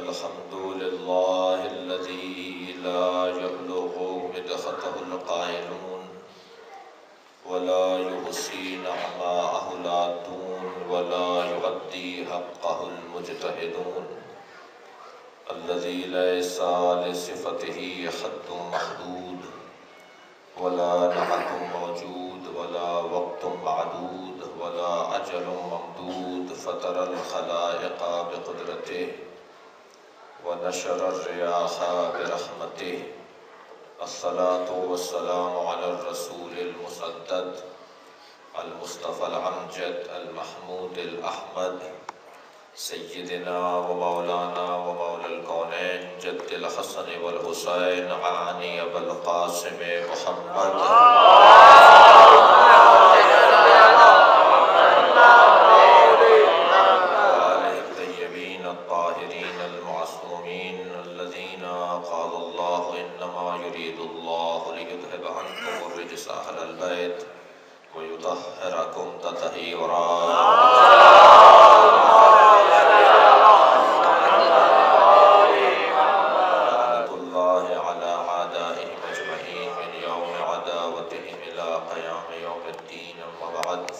الحمد لله الذي لا يبلغ مدحته القائلون ولا يحصي نعماءه العادون ولا يؤدي حقه المجتهدون الذي ليس لصفته حد محدود ولا نعت موجود ولا وقت معدود ولا أجل ممدود فطر الخلائق بقدرته ونشر الرياح برحمته الصلاة والسلام على الرسول المسدد المصطفى الأمجد المحمود الأحمد سيدنا ومولانا ومولى الكونين جد الحسن والحسين عاني أبا القاسم محمد وآله الطيبين الطاهرين المعصومين الذين قال الله إنما يريد الله ليذهب عنكم الرجس أهل البيت ويطهركم تطهيرا.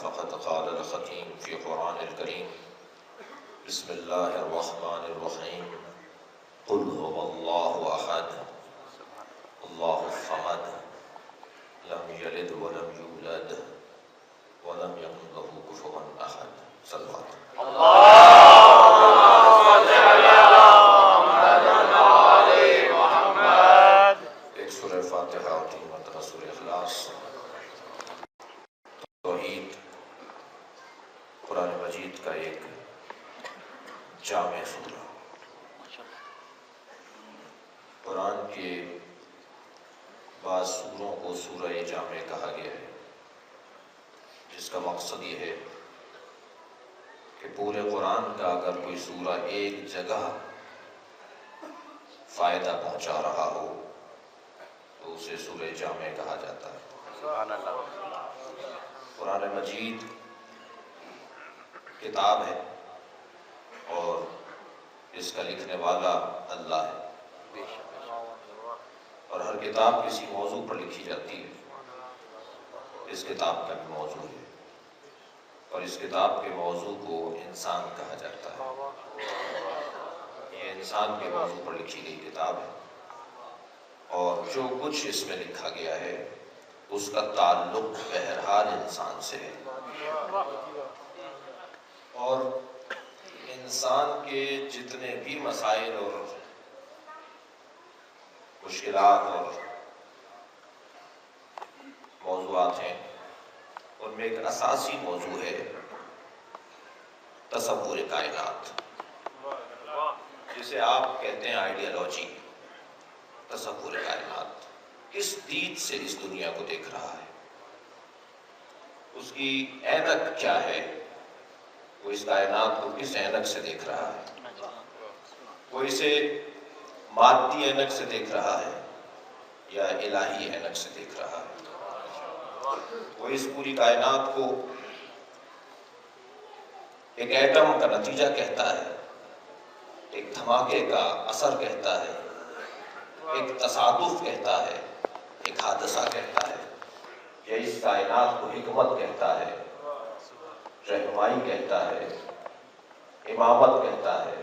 فقد قال الختيم في قرآن الكريم بسم الله الرحمن الرحيم قل هو الله أحد الله الصمد لم يلد ولم يولد ولم يكن له كفوا أحد. صلى الله عليه محمد. ایک سورہ فاتحہ اور 3 مرتبہ سورہ اخلاص. توحید قرآن مجید کا ایک جامع سورہ. قرآن کے بعض سوروں کو سورہ جامع کہا گیا ہے، جس کا مقصد یہ ہے کہ پورے قرآن کا اگر کوئی سورہ ایک جگہ فائدہ پہنچا رہا ہو تو اسے سورہ جامع کہا جاتا ہے. سبحان اللہ. قرآن مجید کتاب ہے اور اس کا لکھنے والا اللہ ہے، اور ہر کتاب کسی موضوع پر لکھی جاتی ہے. اس کتاب کا بھی موضوع ہے اور اس کتاب کے موضوع کو انسان کہا جاتا ہے. یہ انسان کے موضوع پر لکھی گئی کتاب ہے اور جو کچھ اس میں لکھا گیا ہے اس کا تعلق بہرحال انسان سے ہے، اور انسان کے جتنے بھی مسائل اور مشکلات اور موضوعات ہیں ان میں ایک اساسی موضوع ہے تصور کائنات، جسے آپ کہتے ہیں آئیڈیالوجی. تصور کائنات کس دید سے اس دنیا کو دیکھ رہا ہے، اس کی اینک کیا ہے، وہ اس کائنات کو کس اینک سے دیکھ رہا ہے. وہ اسے مادی اینک سے دیکھ رہا ہے یا الہی اینک سے دیکھ رہا ہے. وہ اس پوری کائنات کو ایک ایٹم کا نتیجہ کہتا ہے، ایک دھماکے کا اثر کہتا ہے، ایک تصادف کہتا ہے، ایک حادثہ کہتا ہے، یا اس کائنات کو حکمت کہتا ہے، رہنمائی کہتا ہے، امامت کہتا ہے،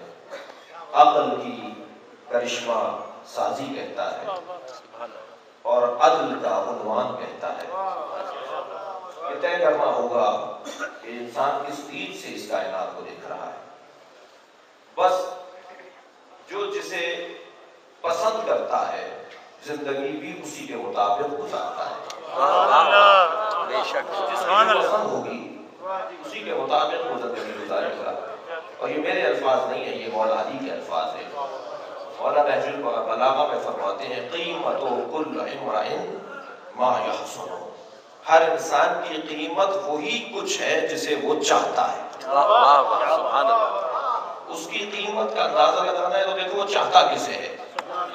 عقل کی کرشمہ سازی کہتا ہے اور عدل کا عنوان کہتا ہے. یہ طے کرنا ہوگا کہ انسان کس دید سے اس کائنات کو دیکھ رہا ہے. بس جو جسے پسند کرتا ہے زندگی بھی اسی کے مطابق گزارتا ہے. جس کی پسند ہوگی اسی کے مطابق وہ زندگی گزارے گا. اور یہ میرے الفاظ نہیں ہیں، یہ مولا علی کے الفاظ ہیں. مولا نہج البلاغہ میں فرماتے ہیں قیمت کل امرئ ما یحسن. ہر انسان کی قیمت وہی کچھ ہے جسے وہ چاہتا ہے. سبحان اللہ. اس کی قیمت کا اندازہ لگانا ہے تو دیکھو وہ چاہتا کسے ہے.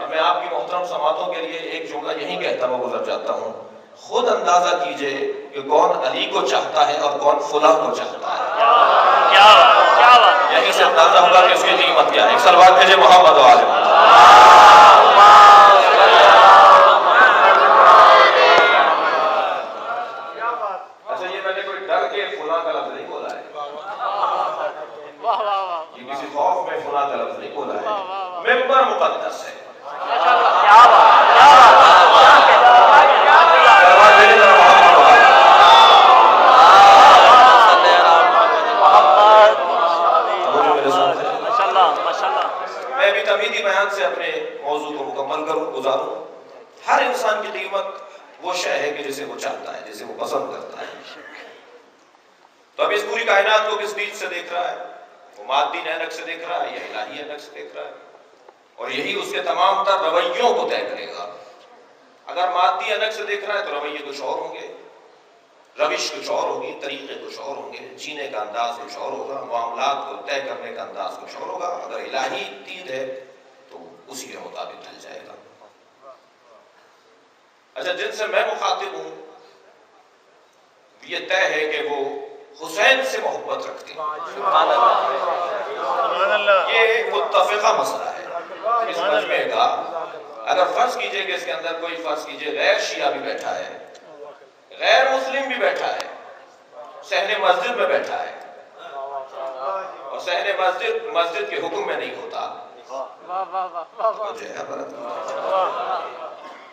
میں آپ کی محترم سماعتوں کے لیے ایک جملہ یہی کہتا ہوا گزر جاتا ہوں، خود اندازہ کیجئے کہ کون علی کو چاہتا ہے اور کون فلاں کو چاہتا ہے. یہیں سے اندازہ ہوگا کہ اس کی قیمت کیا ہے. ایک صلوات بھیجے محمد و آل محمد. اچھا یہ میں نے کوئی ڈر کے فلاں کا لفظ نہیں بولا ہے, یہ کسی خوف میں فلاں کا لفظ نہیں بولا ہے. ممبر مقدس ہے. میں بھی تمہیدی بیان سے اپنے موضوع کو مکمل گزاروں. ہر انسان کی قیمت وہ شے ہے کہ جسے وہ چاہتا ہے, جسے وہ پسند کرتا ہے. تو اب اس پوری کائنات کو کس بیچ سے دیکھ رہا ہے؟ وہ مادی اینک سے دیکھ رہا ہے یا الہی اینک سے دیکھ رہا ہے؟ اور یہی اس کے تمام تر رویوں کو طے کرے گا. اگر مادی اینک سے دیکھ رہا ہے تو رویے کچھ اور ہوں گے, روش کچھ اور ہوگی, طریقے کچھ اور ہوں گے, جینے کا انداز کچھ اور ہوگا, معاملات کو طے کرنے کا انداز کچھ اور ہوگا. اگر الہی دید ہے تو اسی کے مطابق چل جائے گا. اچھا جن سے میں مخاطب ہوں یہ طے ہے کہ وہ حسین سے محبت رکھتے ہیں. یہ متفقہ مسئلہ ہے اس مجمع کا. اگر فرض کیجئے کہ اس کے اندر کوئی فرض کیجئے غیر شیعہ بھی بیٹھا ہے, غیر مسلم بھی بیٹھا ہے, صحن مسجد میں بیٹھا ہے, اور صحن مسجد کے حکم میں نہیں ہوتا,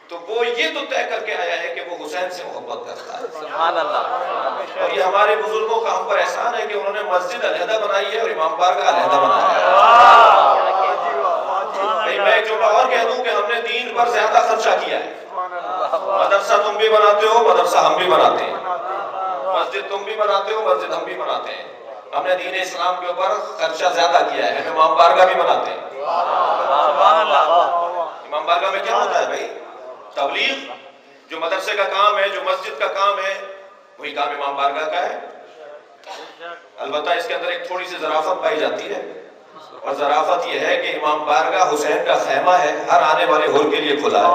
تو وہ یہ تو طے کر کے آیا ہے کہ وہ حسین سے محبت کرتا ہے. سبحان اللہ. اور یہ ہمارے بزرگوں کا ہم پر احسان ہے کہ انہوں نے مسجد علیحدہ بنائی ہے اور امام بارگاہ علیحدہ بنایا ہے. میں ایک جملہ اور کہہ دوں کہ ہم نے دین پر زیادہ خرچہ کیا ہے. مدرسہ تم بھی بناتے ہو, مدرسہ ہم بھی بناتے ہیں, مسجد تم بھی بناتے ہو, مسجد ہم بھی بناتے ہیں. ہم نے دین اسلام کے اوپر خرچہ زیادہ کیا ہے. ہم امام بارگاہ بھی بناتے ہیں. امام بارگاہ میں کیا ہوتا ہے بھائی؟ تبلیغ. جو مدرسے کا کام ہے, جو مسجد کا کام ہے, وہی کام امام بارگاہ کا ہے. البتہ اس کے اندر ایک تھوڑی سی ظرافت پائی جاتی ہے, اور ظرافت یہ ہے کہ امام بارگاہ حسین کا خیمہ ہے, ہر آنے والے حر کے لیے کھلا ہے.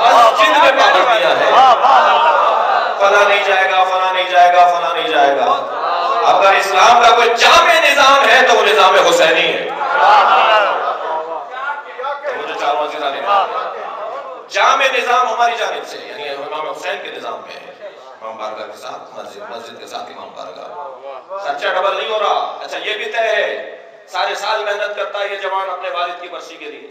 مسجد میں پابندیاں ہیں, فلاں نہیں جائے گا, فلاں نہیں جائے گا, فلاں نہیں جائے گا. اگر اسلام کا کوئی جامع نظام ہے تو وہ نظام حسینی ہے. جامع نظام ہماری جانب سے, یعنی امام حسین کے نظام میں ہے. امام بارگاہ کے ساتھ مسجد, مسجد کے ساتھ امام بارگاہ. خرچہ ڈبل نہیں ہو رہا. اچھا یہ بھی طے ہے, سارے سال محنت کرتا ہے یہ جوان اپنے والد کی برسی کے لیے,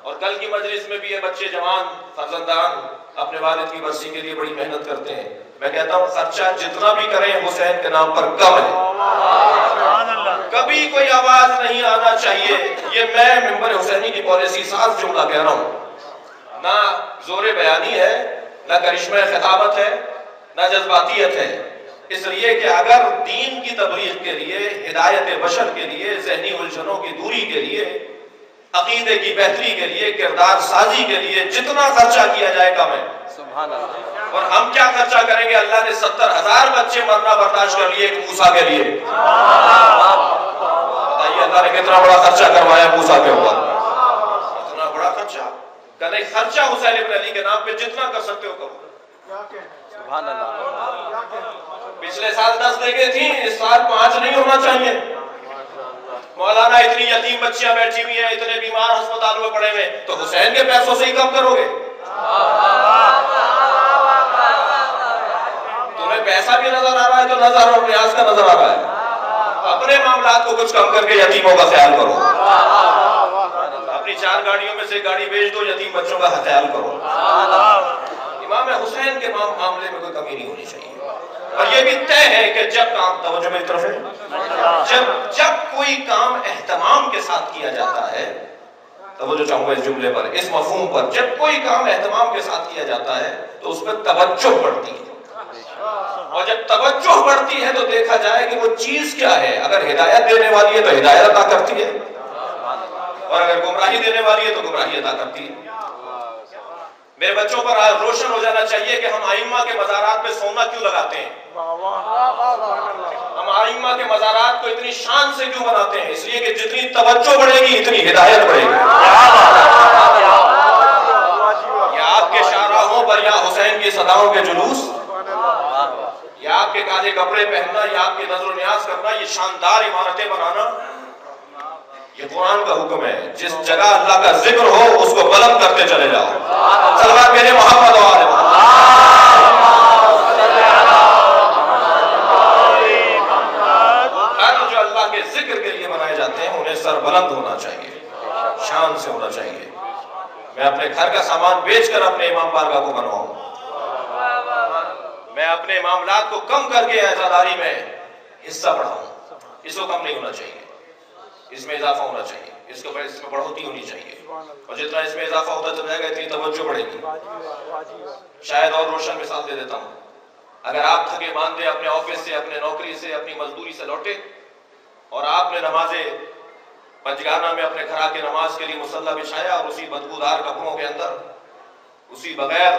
اور کل کی مجلس میں بھی یہ بچے جوان فرزندان اپنے والد کی برسی کے لیے بڑی محنت کرتے ہیں. میں کہتا ہوں خرچہ جتنا بھی کریں حسین کے نام پر کم ہے. کبھی کوئی آواز نہیں آنا چاہیے. یہ میں ممبر حسینی کی پالیسی صاف جملہ کہہ رہا ہوں. نہ زور بیانی ہے, نہ کرشمہ خطابت ہے, نہ جذباتیت ہے. اس لیے کہ اگر دین کی تبلیغ کے لیے, ہدایت بشر کے لیے, ذہنی الجھنوں کی دوری کے لیے, عقیدے کی بہتری کے لیے, کردار سازی کے لیے جتنا خرچہ کیا جائے کم ہے. سبحان اللہ. اور ہم کیا خرچہ کریں گے؟ اللہ نے 70,000 بچے مرنا برداشت کر لیے ایک موسیٰ کے لیے. بتائیے اللہ نے کتنا بڑا خرچہ کروایا موسیٰ کے اوپر. اتنا بڑا خرچہ کہ نہیں, خرچہ حسین ابن علی کے نام پہ جتنا کر سکتے ہو کرو. سبحان اللہ. پچھلے سال 10 دے گئی تھی, اس سال 5 نہیں ہونا چاہیے. مولانا اتنی یتیم بچیاں بیٹھی ہوئی ہیں, اتنے بیمار ہسپتالوں میں پڑے ہوئے, تو حسین کے پیسوں سے ہی کم کرو گے؟ تمہیں پیسہ بھی نظر آ رہا ہے تو نظر اور نیاز کا نظر آ رہا ہے. اپنے معاملات کو کچھ کم کر کے یتیموں کا خیال کرو. اپنی 4 گاڑیوں میں سے گاڑی بیچ دو, یتیم بچوں کا خیال کرو. امام حسین کے معاملے میں کوئی کمی نہیں ہونی چاہیے. اور یہ بھی طے ہے کہ جب کام, توجہ میری طرف ہے, جب کوئی کام اہتمام کے ساتھ کیا جاتا ہے, توجہ چاہوں گا اس جملے پر, اس مفہوم پر, جب کوئی کام اہتمام کے ساتھ کیا جاتا ہے تو اس میں توجہ بڑھتی ہے. اور جب توجہ بڑھتی ہے تو دیکھا جائے کہ وہ چیز کیا ہے. اگر ہدایت دینے والی ہے تو ہدایت عطا کرتی ہے, اور اگر گمراہی دینے والی ہے تو گمراہی عطا کرتی ہے. میرے بچوں پر آج روشن ہو جانا چاہیے کہ ہم ائمہ کے مزارات پہ سونا کیوں لگاتے ہیں، ہم ائمہ کے مزارات کو اتنی شان سے کیوں بناتے ہیں؟ اس لیے کہ جتنی توجہ بڑھے گی اتنی ہدایت بڑھے گی۔ یا آپ کے شاہراہوں پر یا حسین کی صداؤں کے جلوس، یا آپ کے کالے کپڑے پہننا، یا آپ کی نظر و نیاز کرنا، یہ شاندار عمارتیں بنانا، یہ قرآن کا حکم ہے۔ جس جگہ اللہ کا ذکر ہو اس کو بلند کرتے چلے جاؤ۔ صلوات میرے محمد و آل محمد۔ ہر جو اللہ کے ذکر کے لیے بنائے جاتے ہیں انہیں سر بلند ہونا چاہیے، شان سے ہونا چاہیے۔ میں اپنے گھر کا سامان بیچ کر اپنے امام بارگاہ کو بنواؤں، میں اپنے معاملات کو کم کر کے عزاداری میں حصہ بڑھاؤں، اس کو کم نہیں ہونا چاہیے، اس میں اضافہ ہونا چاہیے، اس میں بڑھوتی ہونی چاہیے، اور جتنا اس میں اضافہ ہوتا چلا جائے گا اتنی توجہ بڑھے گی۔ شاید اور روشن مثال دے دیتا ہوں، اگر آپ تھکے ماندے اپنے آفس سے، اپنے نوکری سے، اپنی مزدوری سے لوٹے اور آپ نے نماز پنجگانہ میں اپنے گھر کے نماز کے لیے مصلی بچھایا اور اسی بدبودار کپڑوں کے اندر، اسی بغیر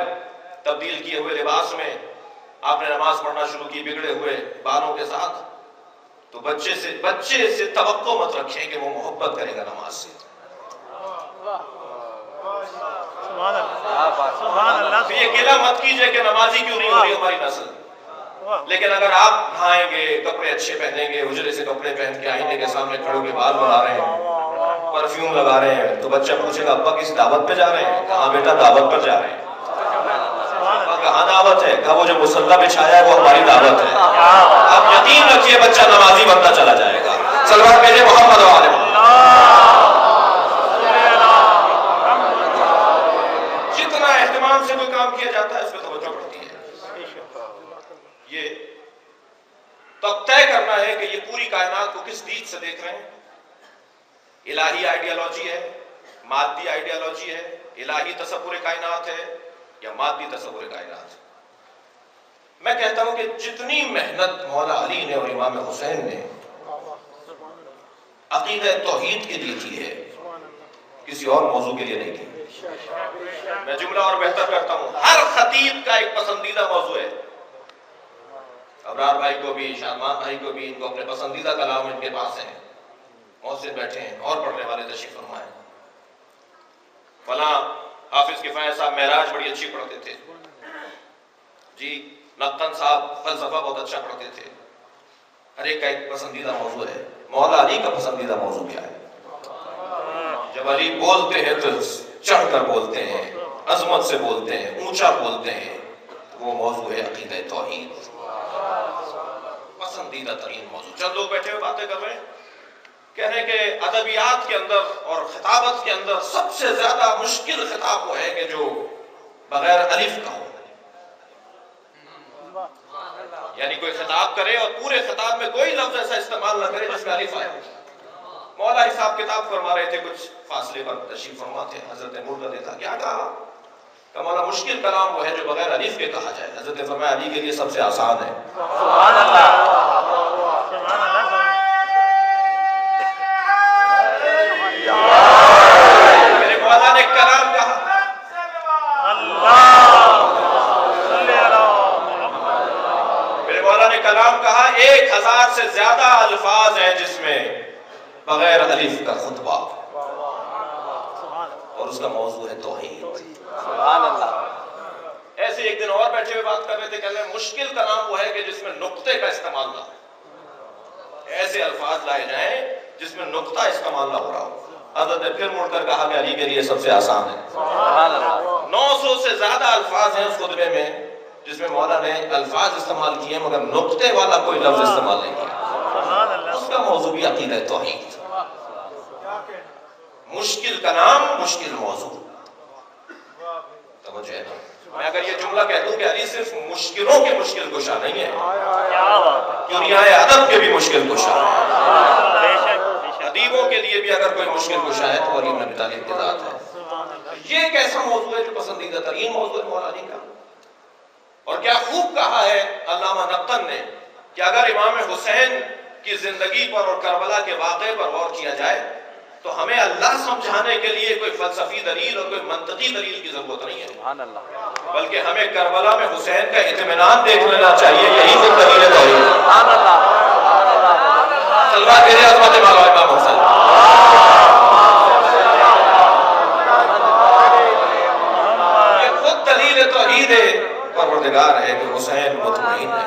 تبدیل کیے ہوئے لباس میں آپ نے نماز پڑھنا شروع کی بگڑے ہوئے بالوں کے ساتھ، تو بچے سے توقع مت رکھیں کہ وہ محبت کرے گا نماز سے۔ تو یہ گلہ مت کیجئے کہ نمازی کیوں نہیں ہو رہی ہماری نسل، لیکن اگر آپ نہائیں گے، کپڑے اچھے پہنیں گے، حجرے سے کپڑے پہن کے آئینے کے سامنے کھڑے ہو کے بال بنا رہے ہیں، پرفیوم لگا رہے ہیں، تو بچہ پوچھے گا ابا کسی دعوت پہ جا رہے ہیں؟ کہاں بیٹا دعوت پر جا رہے ہیں۔ کہاں دعوت ہے؟ کہا وہ جو مصلی بچھایا ہے وہ ہماری دعوت ہے۔ آپ یقین رکھیے بچہ نمازی بنتا چلا جائے گا۔ صلوات میرے محمد و آل محمد۔ جتنا اہتمام سے کوئی کام کیا جاتا ہے اس پہ توجہ بڑھتی ہے۔ یہ تب طے کرنا ہے کہ یہ پوری کائنات کو کس دید سے دیکھ رہے ہیں۔ الہی آئیڈیالوجی ہے، مادی آئیڈیالوجی ہے، الہی تصور کائنات ہے یا مادی تصور کائنات ہے۔ میں کہتا ہوں کہ جتنی محنت مولا علی نے اور امام حسین نے عقیدہ توحید کے لیے کی ہے کسی اور موضوع کے لیے نہیں کی۔ میں جملہ اور بہتر کرتا ہوں، ہر خطیب کا ایک پسندیدہ موضوع ہے۔ ابرار بھائی کو بھی، شادمان بھائی کو بھی، ان کو اپنے پسندیدہ کلام ان کے پاس ہیں، محسن بیٹھے ہیں اور پڑھنے والے تشریف فرمائیں۔ فلاں حافظ کفایہ صاحب معراج بڑی اچھی پڑھتے تھے جی، نقطن صاحب فلسفہ بہت اچھا پڑھتے تھے۔ ہر ایک کا ایک پسندیدہ موضوع ہے۔ مولا علی کا پسندیدہ موضوع کیا ہے؟ جب علی بولتے ہیں تو چڑھ کر بولتے ہیں، عظمت سے بولتے ہیں، اونچا بولتے ہیں، وہ موضوع ہے عقیدہ توحید، پسندیدہ ترین موضوع۔ چند لوگ بیٹھے ہوئے باتیں کر رہے ہیں، کہہ رہے ہیں کہ ادبیات کے اندر اور خطابت کے اندر سب سے زیادہ مشکل خطاب وہ ہے کہ جو بغیر الف کا ہو، یعنی کوئی خطاب کرے اور پورے خطاب میں کوئی لفظ ایسا استعمال نہ کرے جس میں الف آئے۔ مولا حساب کتاب فرما رہے تھے، کچھ فاصلے پر تشریف فرما تھے، حضرت مرتضی تھا، کیا کہا کہ مولا مشکل کلام وہ ہے جو بغیر الف کے کہا جائے۔ حضرت نے فرمایا علی کے لیے سب سے آسان ہے۔ سبحان اللہ، سبحان اللہ۔ میرے مولا نے کلام کہا، میرے مولا نے کلام کہا، 1000 سے زیادہ الفاظ ہیں جس میں بغیر الف کا خطبہ، اور اس کا موضوع ہے توحید۔ سبحان اللہ۔ ایسے ایک دن اور بیٹھے ہوئے بات کر رہے تھے، کہہ رہے ہیں مشکل کلام وہ ہے کہ جس میں نقطے کا استعمال نہ ہو، ایسے الفاظ لائے جائیں جس میں نقطہ استعمال نہ ہو رہا ہو۔ حضرت نے پھر مڑ کر کہا کہ علی کے لیے سب سے آسان ہے۔ 900 سے زیادہ الفاظ ہیں اس خطبے میں جس میں مولا نے الفاظ استعمال کیے مگر نقطے والا کوئی لفظ استعمال نہیں کیا۔ اس کا موضوع بھی عقیدہ توحید۔ مشکل کلام، مشکل موضوع، توجہ ہے نا؟ میں اگر یہ جملہ کہہ دوں کہ علی صرف مشکلوں کے مشکل کشا نہیں ہے، دنیا ادب کے بھی مشکل کشا ہے، ادیبوں کے لیے بھی اگر کوئی مشکل کشا ہے تو علی بن ابی طالب کی ذات ہے۔ یہ ایک ایسا موضوع ہے جو پسندیدہ ترین موضوع ہے مولا علی کا۔ اور کیا خوب کہا ہے علامہ نقطن نے کہ اگر امام حسین کی زندگی پر اور کربلا کے واقعے پر غور کیا جائے تو ہمیں اللہ سمجھانے کے لیے کوئی فلسفی دلیل اور کوئی منطقی دلیل کی ضرورت نہیں ہے، سبحان اللہ، بلکہ ہمیں کربلا میں حسین کا اطمینان دیکھ لینا چاہیے، یہی تو دلیل توحید ہے۔ سبحان اللہ، صلوات بھیجیں عظمت مولا امام حسین۔ یہ خود دلیل توحید پروردگار ہے کہ حسین مطمئن ہے۔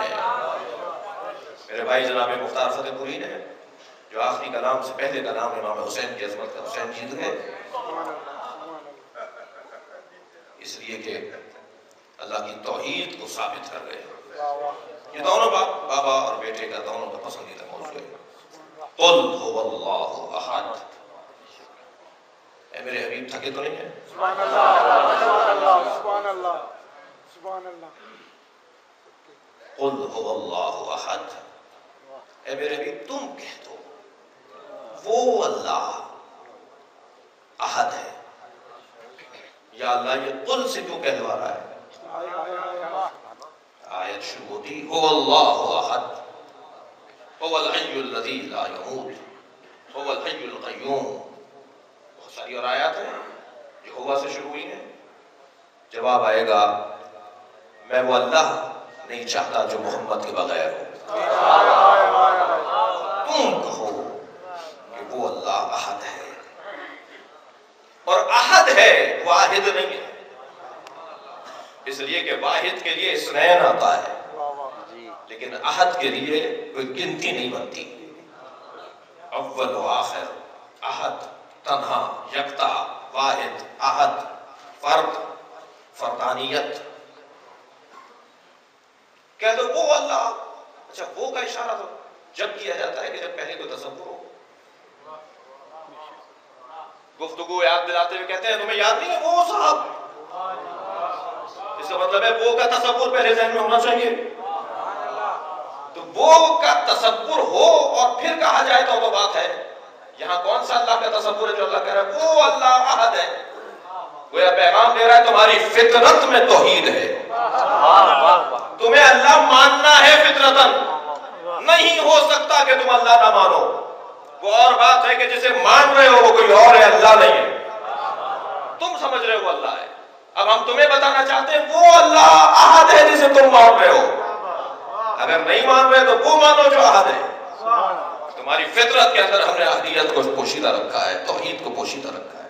میرے بھائی جناب مختار فتح پوری نے جو آخری کلام سے پہلے کلام امام حسین کی عظمت کا حسین جیت گئے، اس لیے کہ اللہ کی توحید کو ثابت کر گئے۔ یہ دونوں بابا اور بیٹے کا دونوں کا پسندیدہ موضوع ہے۔ قل هو اللہ احد۔ اے میرے حبیب تھکے تو نہیں ہیں؟ سبحان اللہ، سبحان اللہ، سبحان اللہ۔ قل هو اللہ احد۔ اے میرے حبیب تم کہہ دو وہ اللہ احد ہے۔ یا اللہ یہ قل سے کیوں کہلوا رہا ہے؟ آیت شروع ہوتی هو اللہ احد هو الحی الذی لا يموت هو الحی القیوم۔ بہت ساری اور آیات ہیں جو ہوا سے شروع ہوئی ہیں۔ جواب آئے گا میں وہ اللہ نہیں چاہتا جو محمد کے بغیر ہو۔ تم کہو کہ وہ اللہ احد ہے، اور احد ہے واحد نہیں ہے، اس لیے کہ واحد کے لیے اثنین آتا ہے لیکن احد کے لیے کوئی گنتی نہیں بنتی۔ اول و آخر، احد تنہا یکتا واحد، احد فرد فردانیت۔ کہہ دو وہ اللہ۔ اچھا وہ کا اشارہ تو جب کیا جاتا ہے کہ جب پہلے کوئی تصور ہو۔ گفتگو یاد دلاتے ہوئے کہتے ہیں تمہیں یاد نہیں ہے وہ صاحب، اس کا مطلب ہے وہ کا تصور پہلے ذہن میں ہونا چاہیے۔ تو وہ کا تصور ہو اور پھر کہا جائے تو بات ہے۔ یہاں کون سا اللہ کا تصور ہے جو اللہ کہہ رہا ہے وہ اللہ احد ہے؟ گویا پیغام دے رہا ہے تمہاری فطرت میں توحید ہے، تمہیں اللہ ماننا ہے فطرتاً، نہیں ہو سکتا کہ تم اللہ نہ مانو۔ وہ اور بات ہے کہ جسے مان رہے ہو وہ کوئی اور ہے، اللہ نہیں ہے۔ تم سمجھ رہے ہو اللہ ہے، اب ہم تمہیں بتانا چاہتے ہیں وہ اللہ احد ہے جسے تم مان رہے ہو۔ اگر نہیں مان رہے تو وہ مانو جو احد ہے۔ تمہاری فطرت کے اندر ہم نے احدیت کو پوشیدہ رکھا ہے، توحید کو پوشیدہ رکھا ہے۔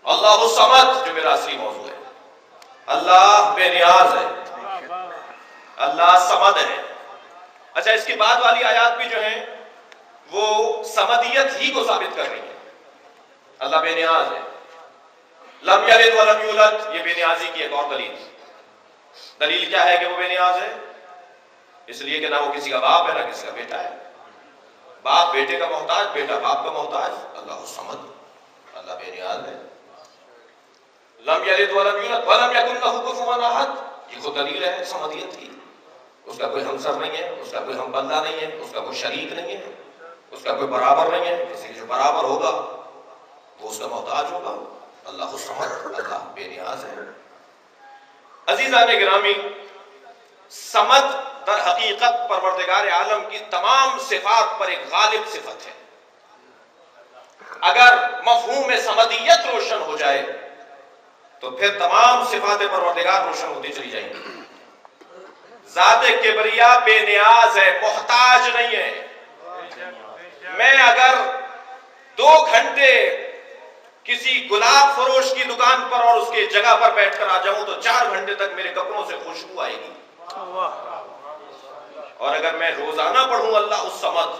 اللہ الصمد جو میرا اصلی موضوع ہے، اللہ بے نیاز ہے، اللہ صمد ہے۔ اچھا اس کی بعد والی آیات بھی جو ہیں وہ صمدیت ہی کو ثابت کر رہی ہیں۔ اللہ بے نیاز ہے، لم یلد ولم یولد، یہ بے نیازی کی ایک اور دلیل۔ دلیل کیا ہے کہ وہ بے نیاز ہے؟ اس لیے کہ نہ وہ کسی کا باپ ہے نہ کسی کا بیٹا ہے۔ باپ بیٹے کا محتاج، بیٹا باپ کا محتاج۔ اللہ الصمد، اللہ بے نیاز ہے۔ لم یلد ولم یولد ولم یکن لہ کفوا احد، یہ خود دلیل ہے صمدیت کی۔ اس کا کوئی ہمسر نہیں ہے، اس کا کوئی ہم بندہ نہیں ہے، اس کا کوئی شریک نہیں ہے، اس کا کوئی برابر نہیں ہے۔ کسی کے جو برابر ہوگا وہ اس کا محتاج ہوگا۔ اللہ الصمد، اللہ بے نیاز ہے۔ عزیزان گرامی، صمد در حقیقت پروردگار عالم کی تمام صفات پر ایک غالب صفت ہے۔ اگر مفہوم صمدیت روشن ہو جائے تو پھر تمام صفات پروردگار روشن ہوتی چلی جائیں گی۔ ذات کبریا بے نیاز ہے، محتاج نہیں ہے۔ میں اگر 2 گھنٹے کسی گلاب فروش کی دکان پر اور اس کی جگہ پر بیٹھ کر آ جاؤں تو 4 گھنٹے تک میرے کپڑوں سے خوشبو آئے گی۔ اور اگر میں روزانہ پڑھوں اللہ الصمد،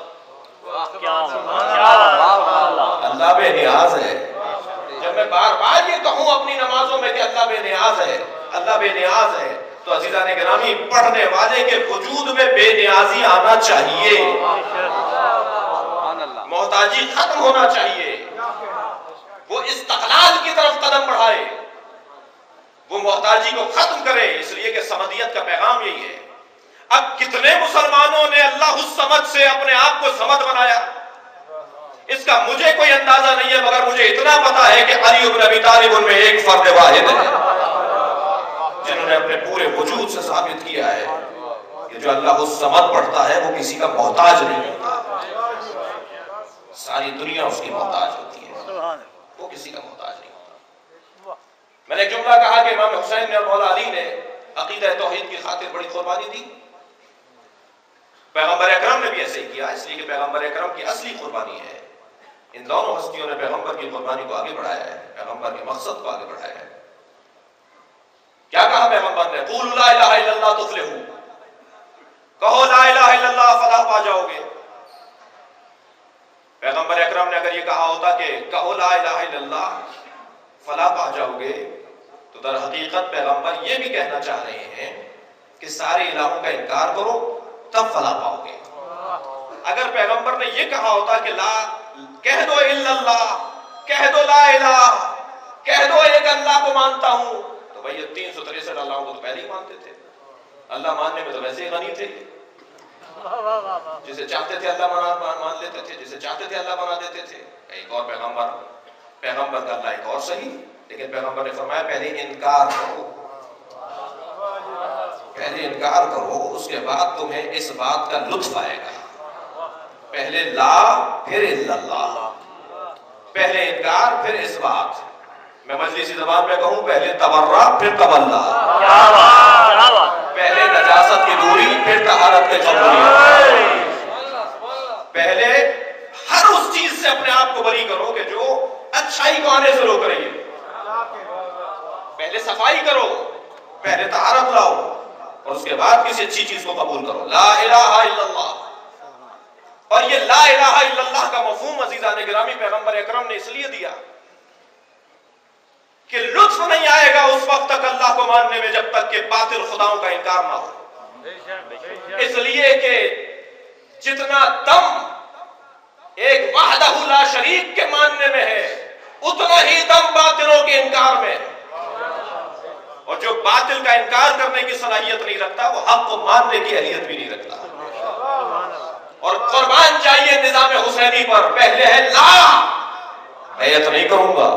اللہ بے نیاز ہے، جب میں بار بار یہ کہوں اپنی نمازوں میں کہ اللہ بے نیاز ہے، اللہ بے نیاز ہے، تو عزیزان گرامی پڑھنے والے کے وجود میں بے نیازی آنا چاہیے، محتاجی ختم ہونا چاہیے، وہ استقلال کی طرف قدم بڑھائے، وہ محتاجی کو ختم کرے۔ اس لیے کہ صمدیت کا پیغام یہی ہے۔ اب کتنے مسلمانوں نے اللہ الصمد سے اپنے آپ کو صمد بنایا، اس کا مجھے کوئی اندازہ نہیں ہے، مگر مجھے اتنا پتا ہے کہ علی بن ابی طالب ان میں ایک فرد واحد ہے جنہوں نے اپنے پورے وجود سے ثابت کیا ہے کہ جو اللہ الصمد پڑھتا ہے وہ کسی کا محتاج نہیں ہوتا۔ ساری ساری دنیا اس کی محتاج ہوتی ہے، وہ کسی کا محتاج نہیں ہوتا۔ میں نے ایک جملہ کہا کہ امام حسین نے اور مولا علی نے عقیدہ توحید کی خاطر بڑی قربانی دی، پیغمبر اکرم نے بھی ایسے ہی کیا، اس لیے کہ پیغمبر اکرم کی اصلی قربانی ہے۔ ان دونوں ہستیوں نے پیغمبر کی قربانی کو آگے بڑھایا ہے، پیغمبر کے مقصد کو آگے بڑھایا ہے۔ کیا کہا پیغمبر نے؟ قولوا لا الہ الا اللہ تفلحوا، کہو لا الہ الا اللہ فلاح پا جاؤ گے۔ پیغمبر اکرم نے اگر یہ کہا ہوتا کہ کہو لا الہ الا اللہ فلاح پا جاؤ گے، تو در حقیقت پیغمبر یہ بھی کہنا چاہ رہے ہیں کہ سارے الہوں کا انکار کرو تب فلاح پاؤ گے۔ اگر پیغمبر نے یہ کہا ہوتا کہ لا کہہ دو الا اللہ، کہہ دو لا الہ، کہہ دو ایک اللہ کو مانتا ہوں، تو بھئی یہ 363 اللہوں کو تو پہلے ہی مانتے تھے، اللہ ماننے میں تو ویسے ہی غنی تھے، جسے چاہتے تھے اللہ مان لیتے تھے، جسے چاہتے تھے اللہ بنا دیتے تھے۔ ایک اور پیغمبر کا اللہ ایک اور صحیح، لیکن پیغمبر نے فرمایا پہلے انکار کرو، پہلے انکار کرو، اس کے بعد تمہیں اس بات کا لطف آئے گا۔ پہلے لا پھر الا اللہ، پہلے انکار پھر اس بات، میں مجلسی زبان میں کہوں پہلے تبرع پھر تولا، پہلے نجاست کی دوری پھر طہارت کے قبولیت، پہلے ہر اس چیز سے اپنے آپ کو بری کرو کہ جو اچھائی کو آنے سے روک رہی ہے، پہلے صفائی کرو، پہلے طہارت لاؤ، اور اس کے بعد کسی اچھی چیز کو قبول کرو۔ لا الہ الا اللہ، اور یہ لا الہ الا اللہ کا مفہوم عزیزان گرامی پیغمبر اکرم نے اس لیے دیا کہ لطف نہیں آئے گا اس وقت تک اللہ کو ماننے میں جب تک کہ باطل خداؤں کا انکار نہ ہو، اس لیے کہ جتنا دم ایک وحدہ لا شریک کے ماننے میں ہے اتنا ہی دم باطلوں کے انکار میں ہے، اور جو باطل کا انکار کرنے کی صلاحیت نہیں رکھتا وہ حق کو ماننے کی اہلیت بھی نہیں رکھتا۔ اور قربان جائیے نظام حسینی پر، پہلے ہے لا بیعت نہیں کروں گا،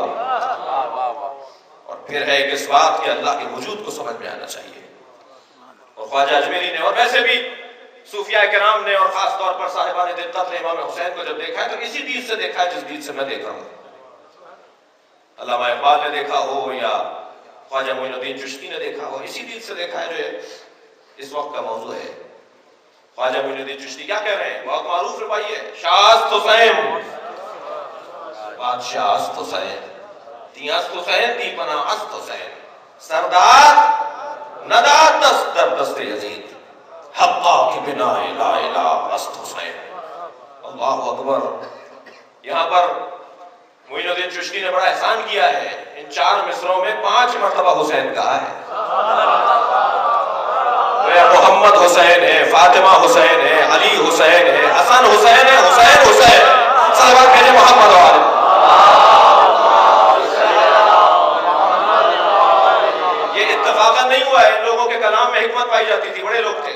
اور پھر ہے اس بات کہ اللہ کے وجود کو سمجھ میں آنا چاہیے۔ اور خواجہ اجمیری نے اور ویسے بھی صوفیاء کرام نے اور خاص طور پر صاحبان دقت نے امام حسین کو جب دیکھا ہے تو اسی دید سے دیکھا ہے جس دید سے میں دیکھ رہا ہوں۔ علامہ اقبال نے دیکھا ہو یا خواجہ معین الدین چشتی نے دیکھا ہو، اسی دید سے دیکھا ہے جو اس وقت کا موضوع ہے۔ خواجہ معین الدین چشتی کیا کہہ رہے ہیں؟ بہت معروف روایی ہے، شاست حسین بادشاہ است حسین، دی است حسین دی پناہ است حسین، سردار نداد دست در دست یزید، حقا کی بنا لا الہ است حسین۔ اللہ اکبر۔ یہاں پر معین الدین چشتی نے بڑا احسان کیا ہے، ان 4 مصروں میں 5 مرتبہ حسین کہا ہے۔ محمد حسین ہے، فاطمہ حسین ہے، علی حسین ہے، حسن حسین ہے، حسین حسین، صلوات بھیجے محمد والے۔ یہ اتفاقاً نہیں ہوا ہے، ان لوگوں کے کلام میں حکمت پائی جاتی تھی، بڑے لوگ تھے۔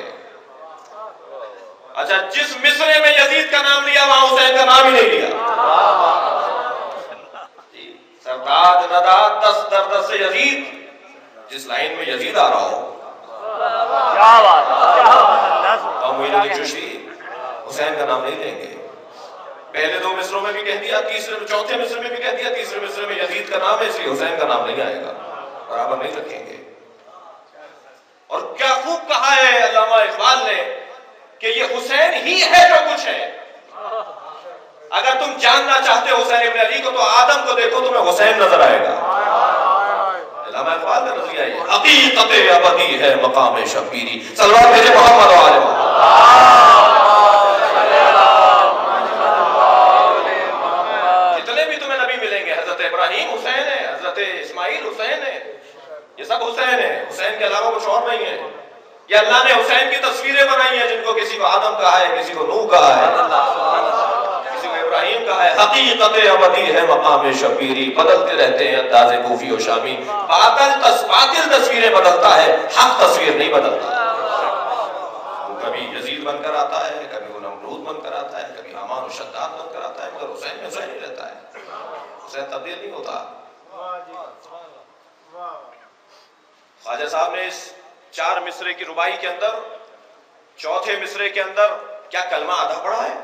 اچھا، جس مصرے میں یزید کا نام لیا وہاں حسین کا نام ہی نہیں لیا۔ سرداد نداد دست در دست یزید، جس لائن میں یزید آ رہا ہو، اور معین الدین چشتی حسین کا نام نہیں لیں گے۔ پہلے 2 مصروں میں بھی کہہ دیا، چوتھے مصر میں بھی کہہ دیا، تیسرے مصر میں یزید کا نام ہے اس لیے حسین کا نام نہیں آئے گا، برابر نہیں رکھیں گے۔ اور کیا خوب کہا ہے علامہ اقبال نے کہ یہ حسین ہی ہے جو کچھ ہے۔ اگر تم جاننا چاہتے ہو حسین ابن علی کو تو آدم کو دیکھو تمہیں حسین نظر آئے گا۔ علامہ اقبال کا نظریہ یہ حقیقت ابدی ہے مقام شبیری، صلوات بھیجے محمد و آل محمد۔ جتنے بھی تمہیں نبی ملیں گے، حضرت ابراہیم حسین ہے، حضرت اسماعیل حسین ہے، یہ سب حسین ہے، حسین کے علاوہ کچھ اور نہیں ہے۔ یہ اللہ نے حسین کی تصویریں بنائی ہیں، جن کو کسی کو آدم کہا ہے، کسی کو نوح کہا ہے، کسی کو ابراہیم کہا ہے۔ حقیقت ابدی ہے مقام شبیری، بدلتے رہتے ہیں انداز کوفی و شامی، باطل تصویریں بدلتا ہے، حق تصویر نہیں بدلتا۔ وہ کبھی یزید بن کر آتا ہے، کبھی وہ نمرود بن کر آتا ہے، کبھی حامان و شداد بن کر آتا ہے، مگر حسین میں حسین ہی رہتا ہے، حسین تبدیل نہیں ہوتا۔ خواجہ صاحب نے اس 4 مصرے کی ربائی کے اندر، چوتھے مصرے کے اندر کیا کلمہ آدھا پڑھا ہے؟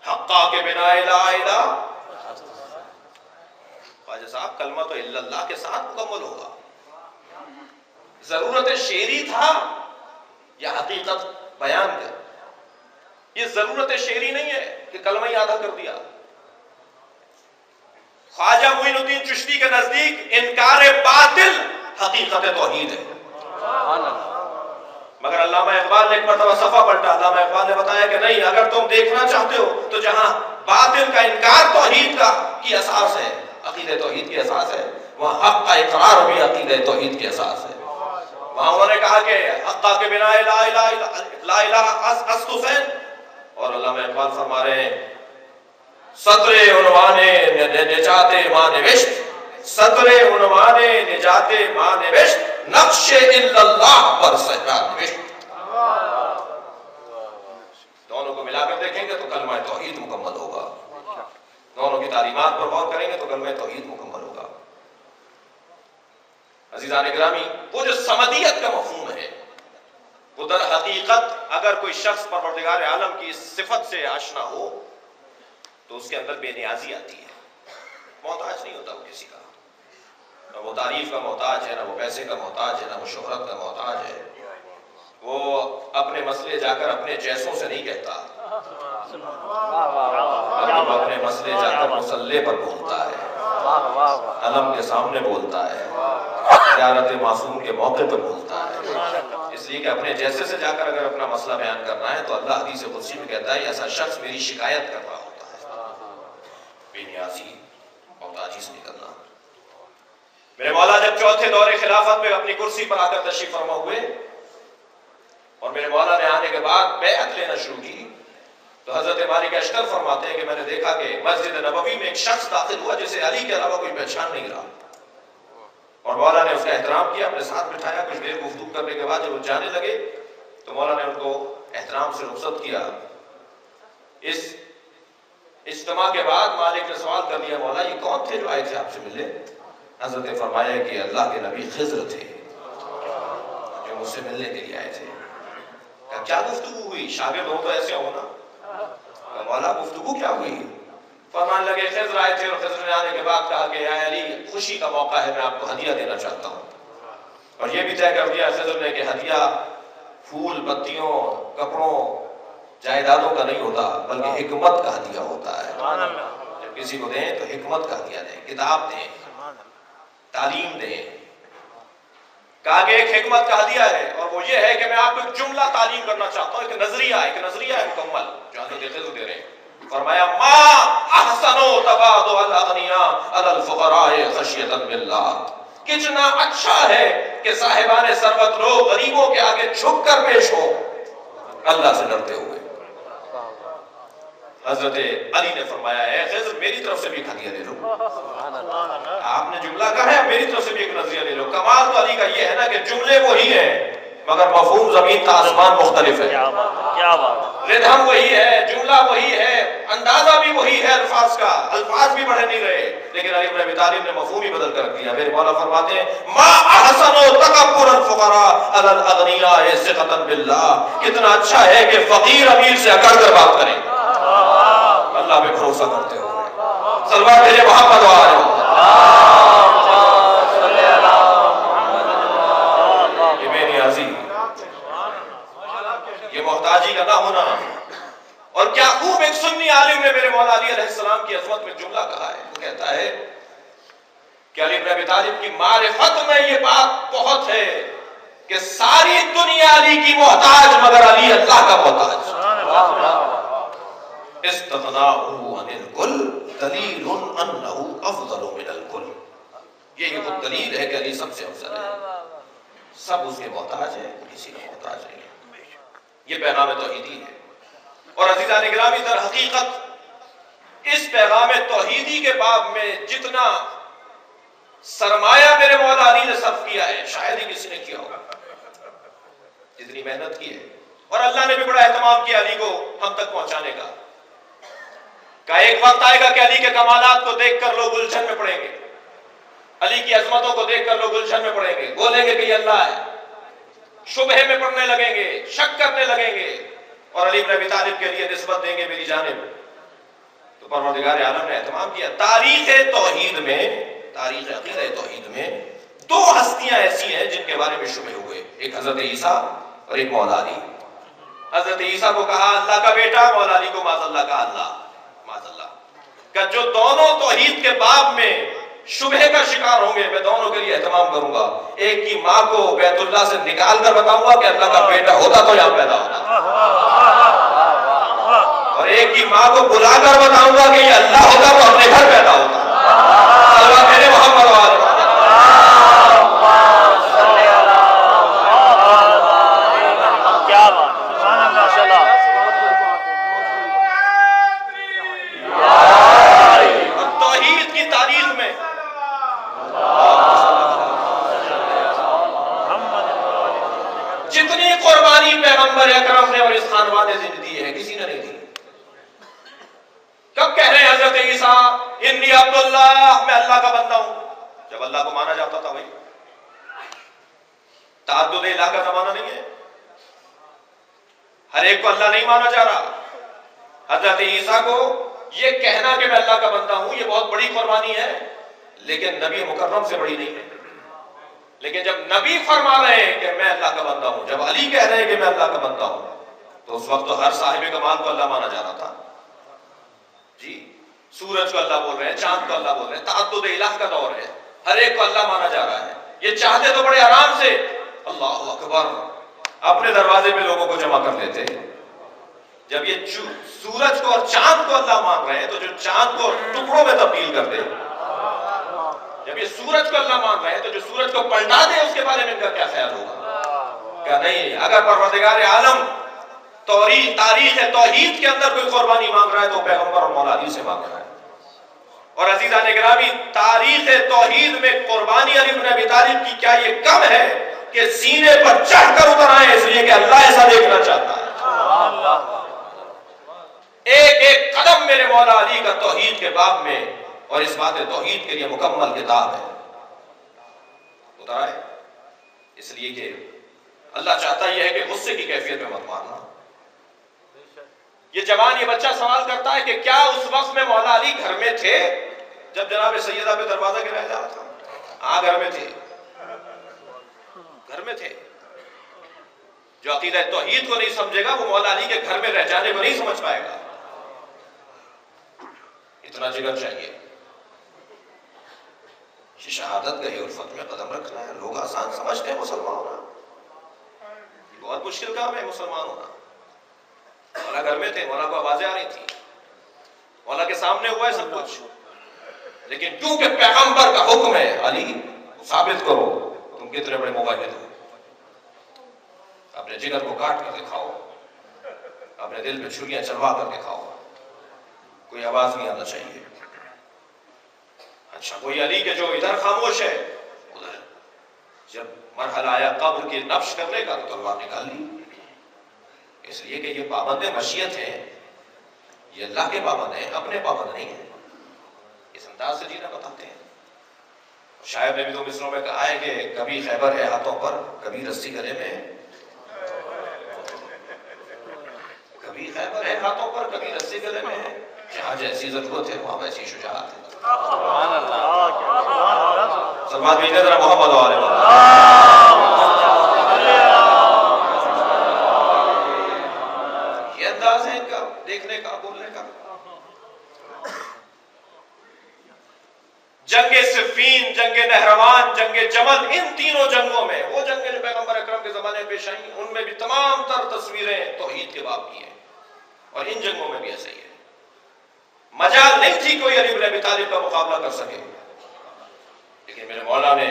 حقا کے بنا لا الہ، خواجہ صاحب کلمہ تو الا اللہ کے ساتھ مکمل ہوگا. ضرورت شعری تھا یا حقیقت بیان کر؟ یہ ضرورت شعری نہیں ہے کہ کلمہ ہی آدھا کر دیا. خواجہ معین الدین چشتی کے نزدیک انکار باطل حقیقت توحید ہے. مگر علامہ اقبال نے ایک مرتبہ صفحہ پلٹا. علامہ اقبال نے بتایا کہ نہیں، اگر تم دیکھنا چاہتے ہو تو جہاں باطل کا انکار توحید کی اساس ہے، عقیدہ توحید کی اساس ہے، وہاں حق کا اقرار بھی عقیدہ توحید کی اساس ہے. وہاں انہوں نے کہا کہ حقا کے بنا لا الہ استفین، اور علامہ اقبال فرما رہے ہیں صدر عنوان نجات ماں نوشت، صدر عنوان نجات ماں نوشت، نقش الا اللہ پر صحرا نوشت. دونوں کو ملا کر دیکھیں گے تو کلمہ توحید مکمل ہوگا. دونوں کی تعلیمات پر غور کریں گے تو کلمہ توحید مکمل ہوگا. عزیزان گرامی، وہ جو صمدیت کا مفہوم ہے، وہ در حقیقت اگر کوئی شخص پروردگار عالم کی اس صفت سے آشنا ہو تو اس کے اندر بے نیازی آتی ہے. محتاج نہیں ہوتا وہ کسی کا، نہ وہ تعریف کا محتاج ہے، نہ وہ پیسے کا محتاج ہے، نہ وہ شہرت کا محتاج ہے. وہ اپنے مسئلے جا کر اپنے جیسوں سے نہیں کہتا، وہ اپنے مسئلے جا کر مصلے پر بولتا ہے، علم کے سامنے بولتا ہے، زیارت معصوم کے موقع پر بولتا ہے. اس لیے کہ اپنے جیسے سے جا کر اگر اپنا مسئلہ بیان کرنا ہے تو اللہ حدیث قدسی میں کہتا ہے ایسا شخص میری شکایت کر رہا ہوتا ہے. بے نیازی، محتاجی سے نکلنا. میرے مولا جب چوتھے دور خلافت میں اپنی کرسی پر آ کر تشریف فرما ہوئے اور میرے مولا نے آنے کے بعد بیعت لینا شروع کی تو حضرت مالک اشتر فرماتے ہیں کہ میں نے دیکھا کہ مسجد نبوی میں ایک شخص داخل ہوا جسے علی کے علاوہ کوئی پہچان نہیں رہا، اور مولا نے اس کا احترام کیا، اپنے ساتھ بٹھایا. کچھ دیر گفتگو کرنے کے بعد جب وہ جانے لگے تو مولا نے ان کو احترام سے رخصت کیا. اس اجتماع کے بعد مالک نے سوال کر دیا، مولا یہ کون تھے جو آئے تھے آپ سے ملنے؟ حضرت نے فرمایا کہ اللہ کے نبی خضر تھے جو مجھ سے ملنے کے لیے آئے تھے. کیا گفتگو ہوئی؟ شاگرد ہو تو ایسے ہو نا. مولا گفتگو کیا ہوئی؟ فرمانے لگے خضر آئے تھے، اور خضر نے آنے کے بعد کہا کہ اے علی خوشی کا موقع ہے، میں آپ کو ہدیہ دینا چاہتا ہوں. اور یہ بھی طے کر دیا خضر نے کہ ہدیہ پھول پتیوں کپڑوں جائیدادوں کا نہیں ہوتا بلکہ حکمت کا ہدیہ ہوتا ہے. جب کسی کو دیں تو حکمت کا ہدیہ دیں، کتاب دیں، تعلیم دیں. کہا کہ ایک حکمت کا ہدیہ ہے اور وہ یہ ہے کہ میں آپ کو ایک جملہ تعلیم کرنا چاہتا ہوں، ایک نظریہ ہے مکمل جو حضرت خضر دے رہے ہیں. فرمایا ما احسن تواضع الاغنیاء علی الفقراء خشیۃ باللہ، کتنا اچھا ہے کہ صاحبان ثروت لوگ غریبوں کے آگے جھک کر پیش ہو اللہ سے ڈرتے ہوئے. حضرت علی نے فرمایا ہے خضر میری طرف سے بھی ایک ہدیہ لے لو. آپ نے جملہ کہا ہے میری طرف سے بھی ایک نظریہ لے لو. کمال تو علی کا یہ ہے نا کہ جملے وہی ہیں مگر مفہوم زمین تا آسمان مختلف ہے. کیا بات، ردھم وہی ہے، جملہ وہی ہے، اندازہ بھی وہی ہے الفاظ کا، الفاظ بھی بڑھے نہیں رہے، لیکن علی بن ابی طالب نے مفہوم ہی بدل کر رکھ دیا. میرے مولا فرماتے ہیں ما احسن تکبر الفقراء علی الاغنیاء ثقۃ باللہ، کتنا اچھا ہے کہ فقیر امیر سے اکڑ کر بات کرے اللہ پہ بھروسہ کرتے ہو. صلوات بھیجے محمد و آل محمد. یہ بے نیازی، یہ محتاجی کا نہ ہونا. اور کیا خوب ایک سنی عالم نے میرے مولا علی علیہ السلام کی عظمت میں جملہ کہا ہے. وہ کہتا ہے کہ علی بن ابی طالب کی معرفت میں یہ بات بہت ہے کہ ساری دنیا علی کی محتاج مگر علی اللہ کا محتاج. استغناء عن الکل دلیل انہ افضل من الکل، یہ خود دلیل ہے کہ علی سب سے افضل ہے، سب اس کے محتاج ہیں، کسی کا محتاج نہیں ہے. یہ پیغام توحیدی ہے. اور عزیزان گرامی در حقیقت اس پیغام توحیدی کے باب میں جتنا سرمایہ میرے مولا علی نے صرف کیا ہے شاید ہی کسی نے کیا ہوگا، جتنی محنت کی ہے. اور اللہ نے بھی بڑا اہتمام کیا علی کو ہم تک پہنچانے کا. کہ ایک وقت آئے گا کہ علی کے کمالات کو دیکھ کر لوگ الجھن میں پڑیں گے، علی کی عظمتوں کو دیکھ کر لوگ الجھن میں پڑیں گے، بولیں گے کہ یہ اللہ ہے، شبہے میں پڑنے لگیں گے، شک کرنے لگیں گے، اور علی بن ابی طالب کے لیے نسبت دیں گے میری جانب پروردگار عالم نے اہتمام کیا. تاریخ توحید میں، تاریخ عقیدہ توحید میں دو ہستیاں ایسی ہیں جن کے بارے میں شبہ ہوئے، ایک حضرت عیسیٰ اور ایک مولا علی. حضرت عیسیٰ کو کہا اللہ کا بیٹا، مولا علی کو معاذ اللہ کہا اللہ، معاذ اللہ کہ جو دونوں توحید کے باب میں شبہ کا شکار ہوں گے میں دونوں کے لیے اہتمام کروں گا. ایک کی ماں کو بیت اللہ سے نکال کر بتاؤں گا کہ اللہ کا بیٹا ہوتا تو یہاں پیدا ہوتا، اور ایک کی ماں کو بلا کر بتاؤں گا کہ یہ اللہ ہوتا تو اپنے گھر پیدا ہوتا. اللہ میرے محمد توحید کی تاریخ میں جتنی قربانی پیغمبر اکرم نے اور اس خاندان نے دی ہے کسی نے نہیں دی. کب کہہ رہے ہیں حضرت عیسیٰ انی عبداللہ، میں اللہ کا بندہ ہوں؟ جب اللہ کو مانا جاتا تھا. بھائی تعدد الہ کا زمانہ نہیں ہے، ہر ایک کو اللہ نہیں مانا جا رہا. حضرت عیسیٰ کو یہ کہنا کہ میں اللہ کا بندہ ہوں یہ بہت بڑی قربانی ہے، لیکن نبی مکرم سے بڑی نہیں ہے. لیکن جب نبی فرما رہے ہیں کہ میں اللہ کا بندہ ہوں، جب علی کہہ رہے ہیں کہ میں اللہ کا بندہ ہوں، تو اس وقت تو ہر صاحب کمال کو اللہ مانا جا رہا تھا. جی سورج کو اللہ بول رہے ہیں، چاند کو اللہ بول رہے ہیں، تعدد الہ کا دور ہے، ہر ایک کو اللہ مانا جا رہا ہے. یہ چاہتے تو بڑے آرام سے اللہ اکبر اپنے دروازے پہ لوگوں کو جمع کر لیتے. جب یہ سورج کو اور چاند کو اللہ مان رہے ہیں تو جو چاند کو ٹکڑوں میں تبدیل کر دے، جب یہ سورج کو اللہ مان رہے ہیں تو جو سورج کو پلٹا دے اس کے بارے میں ان کا کیا خیال ہوگا؟ کہ نہیں، اگر پروردگار عالم تاریخ توحید کے اندر کوئی قربانی مانگ رہا ہے تو پیغمبر اور مولا علی سے مانگ رہا ہے. اور عزیزان گرامی تاریخ توحید میں قربانی علی بن ابی طالب کی کیا یہ کم ہے کہ سینے پر چڑھ کر اتر آئے اس لیے کہ اللہ ایسا دیکھنا چاہتا ہے. ایک ایک قدم میرے مولا علی کا توحید کے باب میں اور اس بات توحید کے لیے مکمل کتاب ہے اترا ہے. اس لیے کہ اللہ چاہتا یہ ہے کہ غصے کی کیفیت میں مت مارنا. یہ جوان یہ بچہ سوال کرتا ہے کہ کیا اس وقت میں مولا علی گھر میں تھے جب جناب سیدہ پہ دروازہ گرایا جا رہا تھا؟ ہاں گھر میں تھے، گھر میں تھے. جو عقیدہ توحید کو نہیں سمجھے گا وہ مولا علی کے گھر میں رہ جانے کو نہیں سمجھ پائے گا. اتنا جگر چاہیے. یہ شہادت گئی الفت میں قدم رکھنا ہے. لوگ آسان سمجھتے ہیں مسلمان ہونا، بہت مشکل کام ہے مسلمان ہونا. مولا گھر میں تھے، مولا کو آوازیں آ رہی تھی، مولا کے سامنے ہوا ہے سب کچھ، لیکن کیونکہ پیغمبر کا حکم ہے علی ثابت کرو تم کتنے بڑے مجاہد ہو. اپنے جگر کو کاٹ کر دکھاؤ، اپنے دل پہ چھریاں چلوا کر دکھاؤ. کوئی آواز نہیں آنا چاہیے. اچھا کوئی علی کے جو ادھر خاموش ہے، ادھر جب مرحلہ آیا قبر کی نبش کرنے کا تو تلوار نکال لی. اس لیے کہ یہ پابند مشیت ہے، یہ اللہ کے پابند ہیں، اپنے پابند نہیں ہیں. اس انداز سے جینا بتاتے ہیں. شاعر نے بھی دو مصروں میں کہا ہے کہ کبھی خیبر ہے ہاتھوں پر، کبھی رسی گلے میں، کبھی خیبر ہے ہاتھوں پر، کبھی رسی گلے میں. جہاں جیسی ضرورت ہے وہاں ویسی شجاعت ہے. سلمان بھیجے ذرا محمد والے یہ انداز ہے ان کا دیکھنے کا، بولنے کا. جنگ صفین، جنگ نہروان، جنگ جمل، ان تینوں جنگوں میں، وہ جنگیں جو پیغمبر اکرم کے زمانے میں پیش آئیں ان میں بھی تمام تر تصویریں توحید کے باب کی ہیں، اور ان جنگوں میں بھی ایسا ہی ہے. مجال نہیں تھی کوئی علی بن ابی طالب کا مقابلہ کر سکے. لیکن میرے مولا نے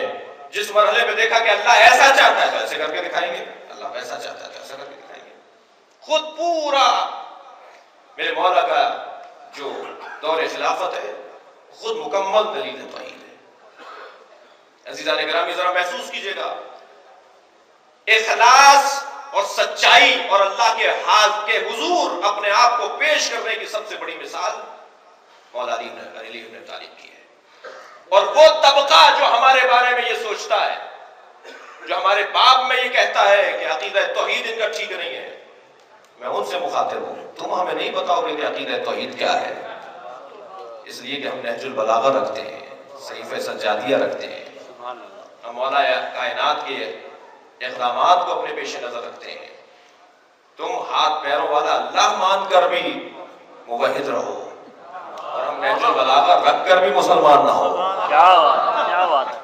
جس مرحلے میں دیکھا کہ اللہ ایسا چاہتا ہے تو ایسے کر کے دکھائیں گے، اللہ ویسا چاہتا ہے تو ایسا کر کے دکھائیں گے. خود پورا میرے مولا کا جو دور خلافت ہے خود مکمل دلیل توحید ہے. عزیزان گرامی ذرا محسوس کیجئے گا اخلاص اور سچائی اور اللہ کے حضور اپنے آپ کو پیش کرنے کی سب سے بڑی مثال مولا علی بن طالب کی ہے. اور وہ طبقہ جو ہمارے بارے میں یہ سوچتا ہے، جو ہمارے باب میں یہ کہتا ہے کہ عقیدہ توحید ان کا ٹھیک نہیں ہے، میں ان سے مخاطب ہوں. تم ہمیں نہیں بتاؤ گے کہ عقیدہ توحید کیا ہے. اس لیے کہ ہم نہج البلاغہ رکھتے ہیں، صحیفہ سجادیہ رکھتے ہیں، ہم مولا کائنات کے اقدامات کو اپنے پیش نظر رکھتے ہیں۔ تم ہاتھ پیروں والا اللہ مان کر بھی موحد رہو اور ہم نہج البلاغہ رکھ کر بھی مسلمان نہ ہو۔ کیا بات ہے۔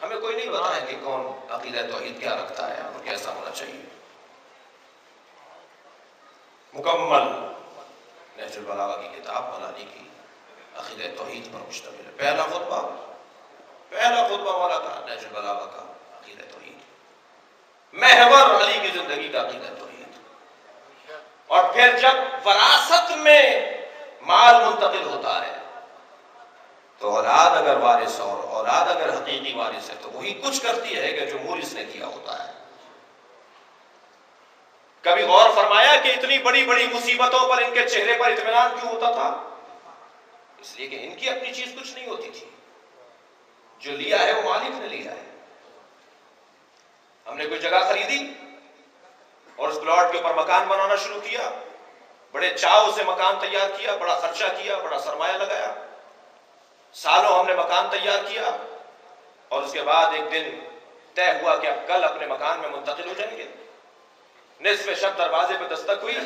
ہمیں کوئی نہیں بتایا کہ کون عقیدہ توحید کیا رکھتا ہے اور کیسا ہونا چاہیے۔ مکمل نہج البلاغہ کی کتاب مولا علی کی عقیدہ توحید پر مشتمل ہے۔ پہلا خطبہ مولا کا نہج البلاغہ کا عقیدہ توحید، محور علی کی زندگی کا عقیدہ توحید۔ اور پھر جب وراثت میں مال منتقل ہوتا ہے تو اولاد اگر وارث اور اولاد اگر حقیقی وارث ہے تو وہی کچھ کرتی ہے کہ جو مورث نے کیا ہوتا ہے۔ کبھی غور فرمایا کہ اتنی بڑی بڑی مصیبتوں پر ان کے چہرے پر اطمینان کیوں ہوتا تھا؟ اس لیے کہ ان کی اپنی چیز کچھ نہیں ہوتی تھی، جو لیا ہے وہ مالک نے لیا ہے۔ ہم نے کوئی جگہ خریدی اور اس پلاٹ کے اوپر مکان بنانا شروع کیا، بڑے چاؤ سے مکان تیار کیا، بڑا خرچہ کیا، بڑا سرمایہ لگایا، سالوں ہم نے مکان تیار کیا، اور اس کے بعد ایک دن طے ہوا کہ اب کل اپنے مکان میں منتقل ہو جائیں گے۔ نصف شب دروازے پہ دستک ہوئی،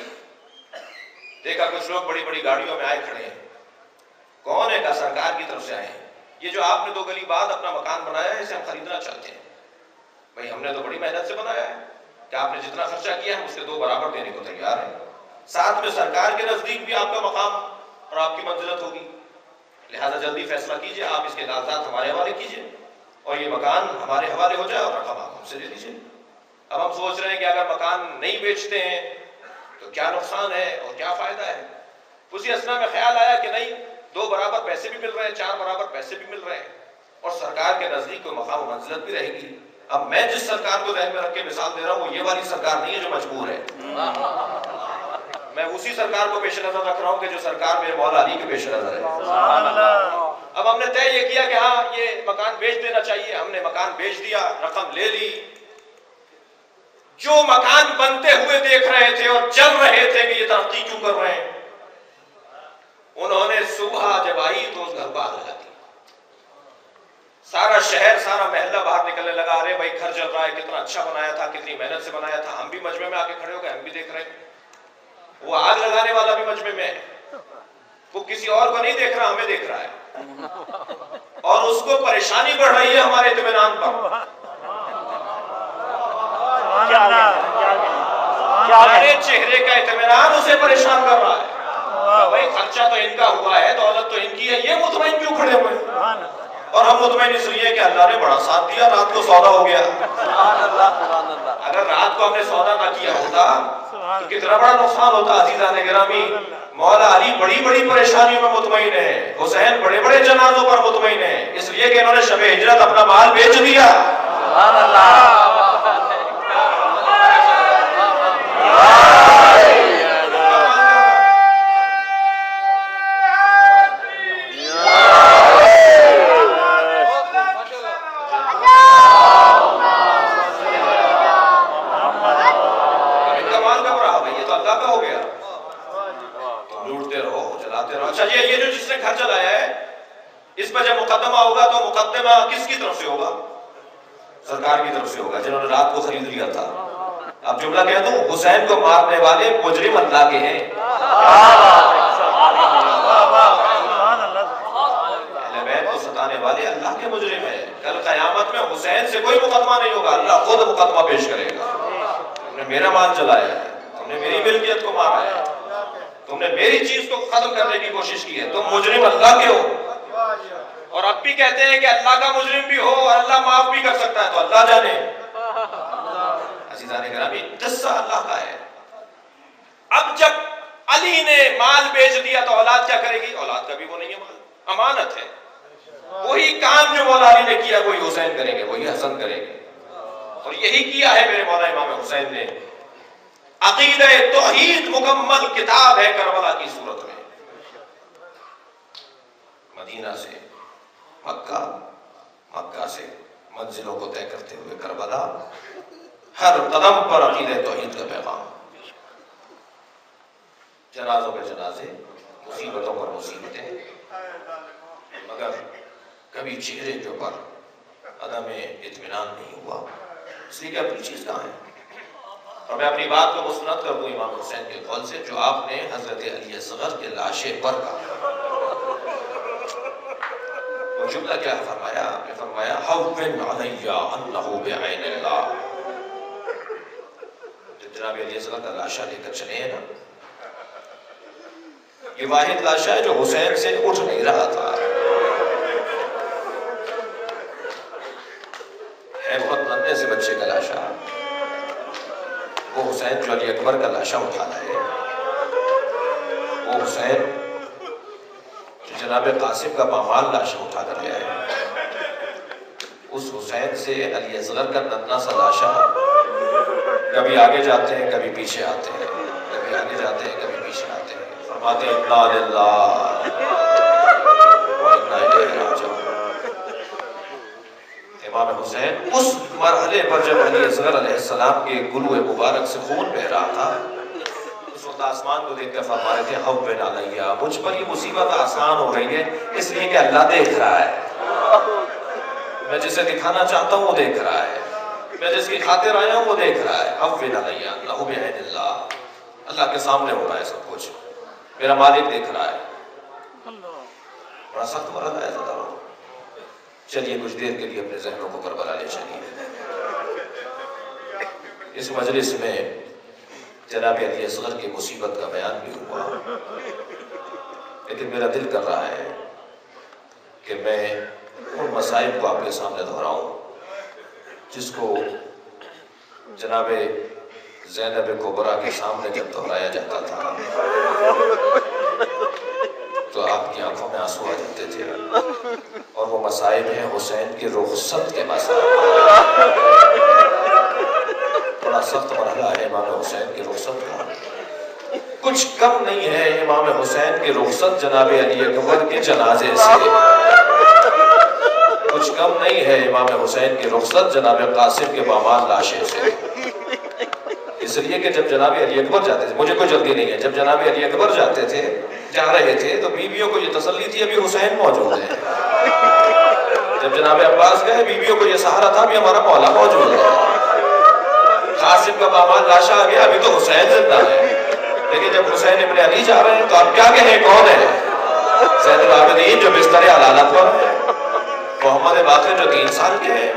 دیکھا کچھ لوگ بڑی بڑی گاڑیوں میں آئے کھڑے ہیں۔ کون ہے؟ کہا سرکار کی طرف سے آئے ہیں، یہ جو آپ نے 2 گلی بعد اپنا مکان بنایا ہے اسے ہم خریدنا چاہتے ہیں۔ بھائی ہم نے تو بڑی محنت سے بنایا ہے کہ آپ نے جتنا خرچہ کیا ہے ہم اس کے 2 برابر دینے کو تیار ہیں، ساتھ میں سرکار کے نزدیک بھی آپ کا مقام اور آپ کی منزلت ہوگی، لہذا جلدی فیصلہ کیجئے، آپ اس کے کاغذات ہمارے حوالے کیجئے اور یہ مکان ہمارے حوالے ہو جائے اور رقم آپ ہم سے لے لیجئے۔ اب ہم سوچ رہے ہیں کہ اگر مکان نہیں بیچتے ہیں تو کیا نقصان ہے اور کیا فائدہ ہے۔ اسی اثنا میں خیال آیا کہ نہیں، 2 برابر پیسے بھی مل رہے ہیں، 4 برابر پیسے بھی مل رہے ہیں اور سرکار کے نزدیک کوئی مقام و منزلت بھی رہے گی۔ اب میں جس سرکار کو ذہن میں رکھ کے مثال دے رہا ہوں وہ یہ والی سرکار نہیں ہے جو مجبور ہے، میں اسی سرکار کو پیش نظر رکھ رہا ہوں کہ جو سرکار میرے مولا علی کے پیش نظر ہے۔ اب ہم نے طے یہ کیا کہ ہاں یہ مکان بیچ دینا چاہیے، ہم نے مکان بیچ دیا، رقم لے لی۔ جو مکان بنتے ہوئے دیکھ رہے تھے اور جل رہے تھے کہ یہ ترقی کیوں کر رہے ہیں، انہوں نے صبح جب آئی تو اس گھر کو آگ لگا دی۔ سارا شہر، سارا محلہ باہر نکلنے لگا، ارے بھائی گھر جل رہا ہے، کتنا اچھا بنایا تھا، کتنی محنت سے بنایا تھا۔ ہم بھی مجمع میں آ کے کھڑے ہو گئے، ہم بھی دیکھ رہے ہیں، وہ آگ لگانے والا بھی مجمع میں ہے، وہ کسی اور کو نہیں دیکھ رہا، ہمیں دیکھ رہا ہے اور اس کو پریشانی بڑھ رہی ہے ہمارے اطمینان پر۔ ہمارے چہرے کا اطمینان اسے پریشان کر رہا ہے۔ بھائی خرچہ تو ان کا ہوا ہے، دولت تو ان کی ہے، یہ مطمئن کیوں کھڑے ہوئے؟ اور ہم مطمئن اس لیے کہ اللہ نے بڑا ساتھ دیا، رات کو سودا ہو گیا۔ اگر رات کو ہم نے سودا نہ کیا ہوتا تو کتنا بڑا نقصان ہوتا۔ عزیزان گرامی، مولا علی بڑی بڑی پریشانیوں میں مطمئن ہے، حسین بڑے بڑے جنازوں پر مطمئن ہے، اس لیے کہ انہوں نے شب ہجرت اپنا مال بیچ دیا۔ یہ جو جس نے گھر چلایا ہے اس پہ جب مقدمہ ہوگا تو مقدمہ کس کی طرف سے ہوگا؟ سرکار کی طرف سے ہوگا، جنہوں نے رات کو خرید لیا تھا۔ اب جملہ کہہ دوں، حسین کو مارنے والے مجرم اللہ کے ہیں، اہل بیت کو ستانے والے اللہ کے مجرم ہیں۔ کل قیامت میں حسین سے کوئی مقدمہ نہیں ہوگا، اللہ خود مقدمہ پیش کرے گا۔ تم نے میرا مال جلایا ہے، تم نے میری ملکیت کو مارا ہے، تم نے میری چیز کو ختم کرنے کی کوشش کی ہے، تم مجرم اللہ کے ہو۔ اور اب بھی کہتے ہیں کہ اللہ کا مجرم بھی ہو اور اللہ معاف بھی کر سکتا ہے، تو اللہ جانے۔ عزیزان گرامی، قصہ اللہ کا ہے۔ اب جب علی نے مال بیچ دیا تو اولاد کیا کرے گی؟ اولاد کا بھی وہ نہیں ہے، مال امانت ہے۔ وہی کام جو مولا علی نے کیا وہی حسین کریں گے، وہی حسن کریں گے، اور یہی کیا ہے میرے مولا امام حسین نے۔ عقیدہ توحید مکمل کتاب ہے کربلا کی صورت میں۔ مدینہ سے مکہ، مکہ سے منزلوں کو طے کرتے ہوئے کربلا، ہر قدم پر عقیدہ توحید کا پیغام، جنازوں پہ جنازے، مصیبتوں پر مصیبتیں، مگر کبھی چہرے کے اوپر عدم اطمینان نہیں ہوا، اس لیے کہ اپنی چیز کہاں ہے؟ اور میں اپنی بات کو مستند کر دوں امام حسین کے قول سے جو آپ نے حضرت علی اصغر کے لاشے پر کہا۔ وہ جملہ کیا فرمایا؟ آپ نے فرمایا حوّن علی انہ بعین اللہ۔ جب جناب علی اصغر کا لاشا لے کر چلے ہیں نا، یہ واحد لاشا ہے جو حسین سے اٹھ نہیں رہا تھا، ہے بہت ننھے سے بچے کا لاشا، وہ حسین جو علی اکبر کا لاشا اٹھا رہا ہے، وہ حسین جو جناب قاسم کا پامال لاشا اٹھا کر لے آئے، اس حسین سے علی اصغر کا ننھا سا لاشا کبھی آگے جاتے ہیں کبھی پیچھے آتے ہیں، کبھی آگے جاتے ہیں کبھی پیچھے آتے ہیں، فرماتے ہیں انا للہ و انا الیہ راجعون۔ امام حسین اس مرحلے پر جب علی اصغر علیہ السلام کے گلوئے مبارک سے خون بہ رہا تھا، اس وقت آسمان کو دیکھ کر فرما رہے تھے حوّن علی، مجھ پر یہ مصیبت آسان ہو رہی ہے اس لیے کہ اللہ دیکھ رہا ہے، میں جسے دکھانا چاہتا ہوں وہ دیکھ رہا ہے، میں جس کی خاطر آیا ہوں وہ دیکھ رہا ہے، حوّن علی انہ بعین اللہ، اللہ کے سامنے ہو رہا ہے سب کچھ، میرا مالک دیکھ رہا ہے۔ بڑا سخت مرحلہ ہے ذرا، چلیے کچھ دیر کے لیے اپنے ذہنوں کو کربلا لے چلیے۔ اس مجلس میں جناب علی اصغر کی مصیبت کا بیان بھی ہوا، لیکن میرا دل کر رہا ہے کہ میں ان مسائل کو آپ کے سامنے دہراؤں جس کو جناب زینب کبریٰ کے سامنے جب دہرایا جاتا تھا تو آپ کی آنکھوں میں آنسو آ جاتے تھے، اور وہ مسائل ہیں حسین کی رخصت کے مسائل۔ بڑا سخت مرحلہ ہے امام حسین کی رخصت کا، کچھ کم نہیں ہے امام حسین کی رخصت جناب علی اکبر کے جنازے سے، کچھ کم نہیں ہے امام حسین کی رخصت جناب قاسم کے پامال لاشے سے، اس لیے کہ جب جناب علی اکبر جاتے تھے، مجھے کوئی جلدی نہیں ہے، جب جناب علی اکبر جاتے تھے جا رہے تھے تو بیویوں کو یہ تسلی تھی ابھی حسین موجود ہے، جب جناب عباس گئے بیویوں کو یہ سہارا تھا ابھی ہمارا مولا موجود ہے، قاسم کا پامال لاشا آ گیا ابھی تو حسین زندہ ہے، لیکن جب حسین ابن علی جا رہے ہیں تو آپ کیا کہیں کون ہے؟ زین العابدین جو بستر علالت پر ہے، محمد باقر جو 3 سال کے ہیں،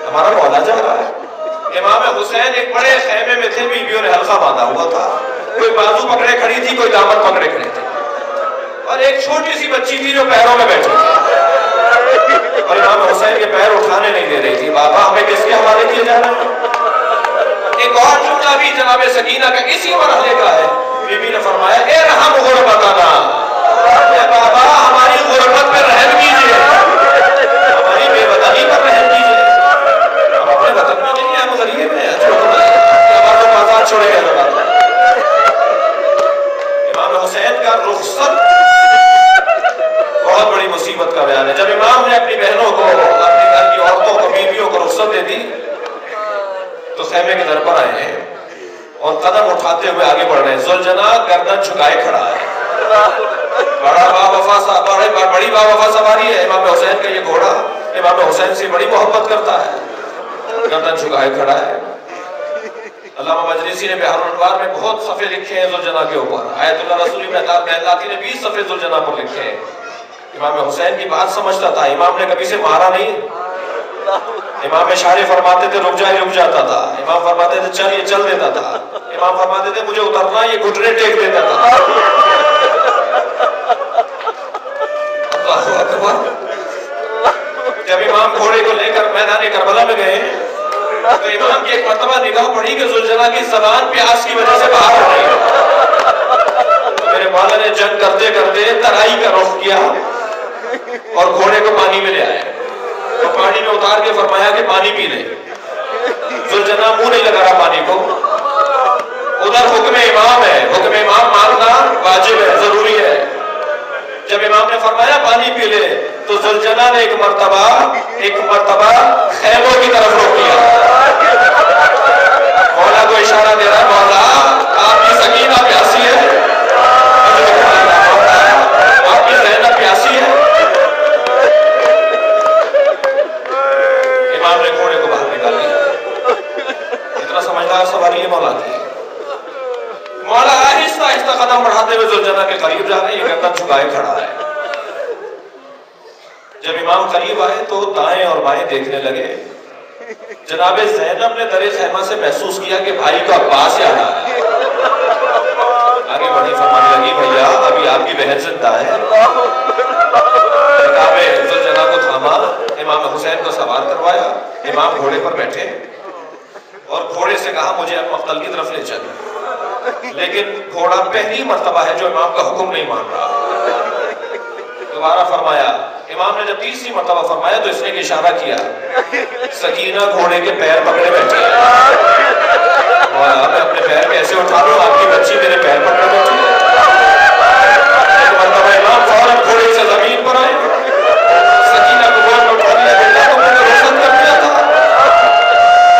ہمارا مولا جا رہا ہے۔ امام حسین ایک بڑے خیمے میں تھے، بیویوں نے حلقہ باندھا ہوا تھا، کوئی بازو پکڑے کھڑی تھی کوئی دامن پکڑے کھڑی تھی، اور ایک چھوٹی سی بچی تھی جو پیروں میں بیٹھی تھی، اور امام حسین کے پیر اٹھانے نہیں دے رہی تھی، بابا ہمیں کس کے حوالے کیے جا رہے ہیں؟ ایک اور جملہ بھی جناب سکینہ کا اسی مرحلے کا ہے، بی بی نے فرمایا ارحم غربتنا، اے بابا ہماری غربت پر رحم کیجئے، ہماری بے وطنی پر رحم کیجئے، ہم اپنے وطن میں نہیں ہیں، ہم غریب ہیں، ہمارے آزاد چھوڑے گئے۔ امام حسین کا رخصت بہت بڑی مصیبت کا بیان ہے۔ جب امام نے اپنی بہنوں کو، اپنے گھر کی عورتوں کو، بیویوں کو رخصت دے دی تو خیمے کے در پر آئے ہیں اور قدم اٹھاتے ہوئے آگے بڑھ رہے ہیں، ذوالجناح گردن جھکائے کھڑا ہے، بڑی باوفا سواری ہے امام حسین کا، یہ گھوڑا امام حسین سے بڑی محبت کرتا ہے، گردن جھکائے کھڑا ہے۔ علامہ مجلسی نے بحر الانوار میں بہت صفحے لکھے ہیں ذوالجناح کے اوپر، آیت اللہ رسول محلاتی نے 20 صفحے ذوالجناح پر لکھے ہیں۔ امام حسین کی بات سمجھتا تھا، امام نے کبھی سے مارا نہیں، امام اشارے فرماتے تھے رک جائے رک جاتا تھا، امام فرماتے تھے چل یہ چل دیتا تھا، امام فرماتے تھے مجھے اترنا یہ گھٹنے ٹیک دیتا تھا۔ اللہ اکبر۔ جب امام گھوڑے کو لے کر میدان کربلا میں گئے تو امام کی ایک مرتبہ نگاہ پڑی کہ ذوالجناح کی زبان پیاس کی وجہ سے باہر ہو رہی ہے، تو میرے مولا نے جنگ کرتے کرتے ترائی کا رخ کیا اور گھوڑے کو پانی میں لے آئے اور پانی میں اتار کے فرمایا کہ پانی پی لے۔ ذوالجناح منہ نہیں لگا رہا پانی کو، ادھر حکم امام ہے، حکم امام ماننا واجب ہے، ضروری ہے۔ جب امام نے فرمایا پانی پی لے تو ذوالجناح نے ایک مرتبہ خیموں کی طرف رخ کیا، مولا کو اشارہ دے رہا، مولا آپ کی سکینہ پیاسی ہے، آپ کی زینب پیاسی ہے، جھکائے کھڑا ہے. جب امام قریب آئے تو دائیں اور بائیں دیکھنے لگے. جناب زینب نے در خیمہ سے محسوس کیا کہ بھائی کا عباس یاد آ رہا ہے. آگے بڑی فرمانے لگی بھیا ابھی آپ کی بہن زندہ ہے. رکاب زلجنہ کو تھاما, امام حسین کو سوار کروایا, امام گھوڑے پر بیٹھے اور گھوڑے سے کہا مجھے اب مقتل کی طرف لے چل. لیکن گھوڑا پہلی مرتبہ ہے جو امام کا حکم نہیں مان رہا. دوبارہ فرمایا, امام نے جب تیسری مرتبہ فرمایا تو اس نے ایک اشارہ کیا. سکینہ گھوڑے کے پیر پکڑے بیٹھی ہے. مولا میں اپنے پیر کیسے اٹھا لوں, آپ کی بچی میرے پیر پکڑے بیٹھی ہے. ایک مرتبہ امام فوراً گھوڑے سے زمین پر آئے, سکینہ کو گود میں اٹھا لیا, بیٹا کو میں نے روشن کر دیا تھا.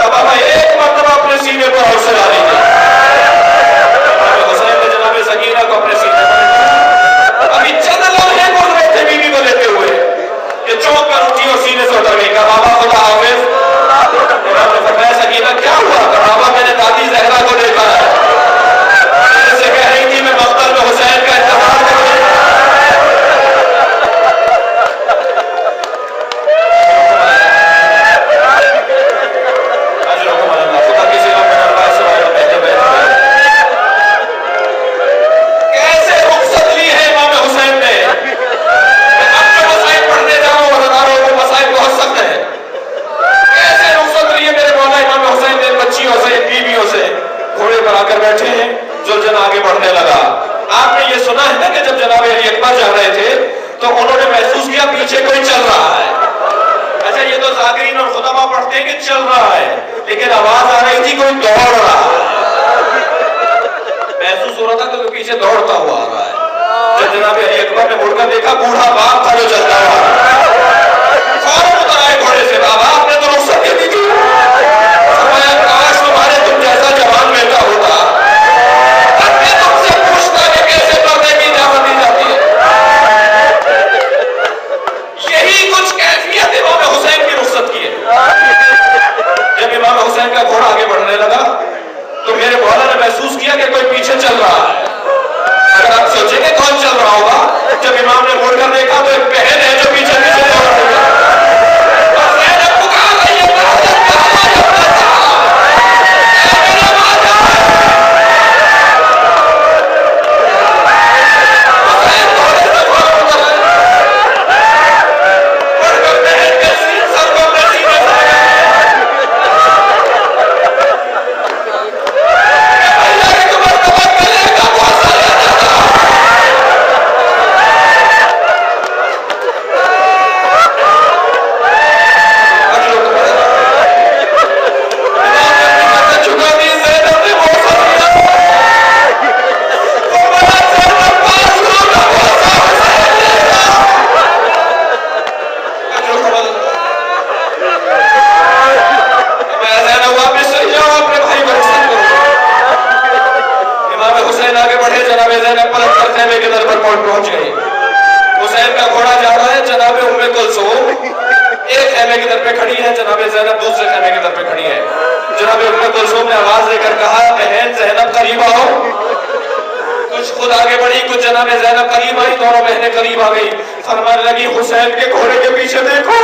اب اب ایک مرتبہ اپنے سینے پر حوصلہ لی گئی. امام حسین نے جناب سکینہ کو اپنے سینے پر ابھی چند لمحے گزر رہے تھے بیوی کو لیتے ہوئے کہ چونک کر اٹھی اور سینے سے اتر گئی. کہا بابا خدا حافظ. امام نے فرمایا سکینہ کیا ہوا؟ کہا بابا میں نے دادی زہرا کو دیکھا ہے, جیسے کہہ رہی تھی میں مقتل میں حسین کا انتظار کر رہی ہوں. خدا کسی کا اللہ سے پہلے بیٹھ کیسے رخصت لی ہے امام حسین نے. اب جو مسائل پڑھنے جاؤں ہزاروں وہ مسائل بہت سخت ہیں. کیسے رخصت لی ہے میرے مولا امام حسین نے بچیوں سے, بیویوں سے. گھوڑے پر آ کر بیٹھے ہیں, زلجنہ آگے بڑھنے لگا. آپ نے یہ سنا ہے نا کہ جب جناب علی اکبر جا رہے تھے تو انہوں نے محسوس کیا پیچھے کوئی چل رہا ہے. اچھا یہ تو ذاکرین اور خطبہ پڑھتے ہیں کہ چل رہا ہے, لیکن آواز آ رہی تھی کوئی دوڑ رہا ہے. محسوس ہو رہا تھا کہ کوئی پیچھے دوڑتا ہوا آ رہا ہے. جب جناب علی اکبر نے مڑ کر دیکھا بوڑھا باپ تھا جو چلتا ہوا, فوراً اتر آئے گھوڑے سے. بابا آپ نے تو رخصت دے دی تھی. فرمایا کاش تمہارے تم جیسا جوان بیٹا ہوتا, اب میں تم سے پوچھتا کہ کیسے پردے کی اجازت دی جاتی ہے. یہی کچھ کیفیت امام حسین کی رخصت کی ہے. جب امام حسین کا گھوڑا آگے بڑھنے لگا تو میرے مولا نے محسوس کیا کہ کوئی پیچھے چل رہا ہے. اگر آپ سوچیں گے کون چل رہا ہوگا, جب امام نے مڑ کر دیکھا تو ایک بہن ہے جو پیچھے پیچھے دوڑ رہی ہے. اور زینب پکار رہی ہے, پہنچ گئی. حسین کا گھوڑا جا رہا ہے, جناب ام کلثوم ایک خیمے کی طرف پہ کھڑی ہے, جناب زینب دوسرے خیمے کی طرف پہ کھڑی ہے. جناب ام کلثوم نے آواز دے کر کہا بہن زینب قریب آؤ. کچھ خود آگے بڑھی, کچھ جناب زینب قریب آئی, دونوں بہنیں قریب آ گئی. فرمانے لگی حسین کے گھوڑے کے پیچھے دیکھو,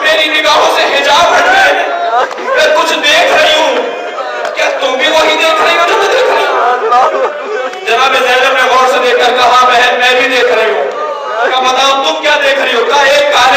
میری نگاہوں سے حجاب ہٹ گئے, میں کچھ دیکھ رہی ہوں, کیا تم بھی وہی دیکھ رہی ہو جو میں دیکھ رہی ہوں؟ جناب زینب نے غور سے دیکھ کر کہا بہن میں بھی دیکھ رہی ہوں. کہا بتاؤ تم کیا دیکھ رہی ہو؟ کہا ایک کالے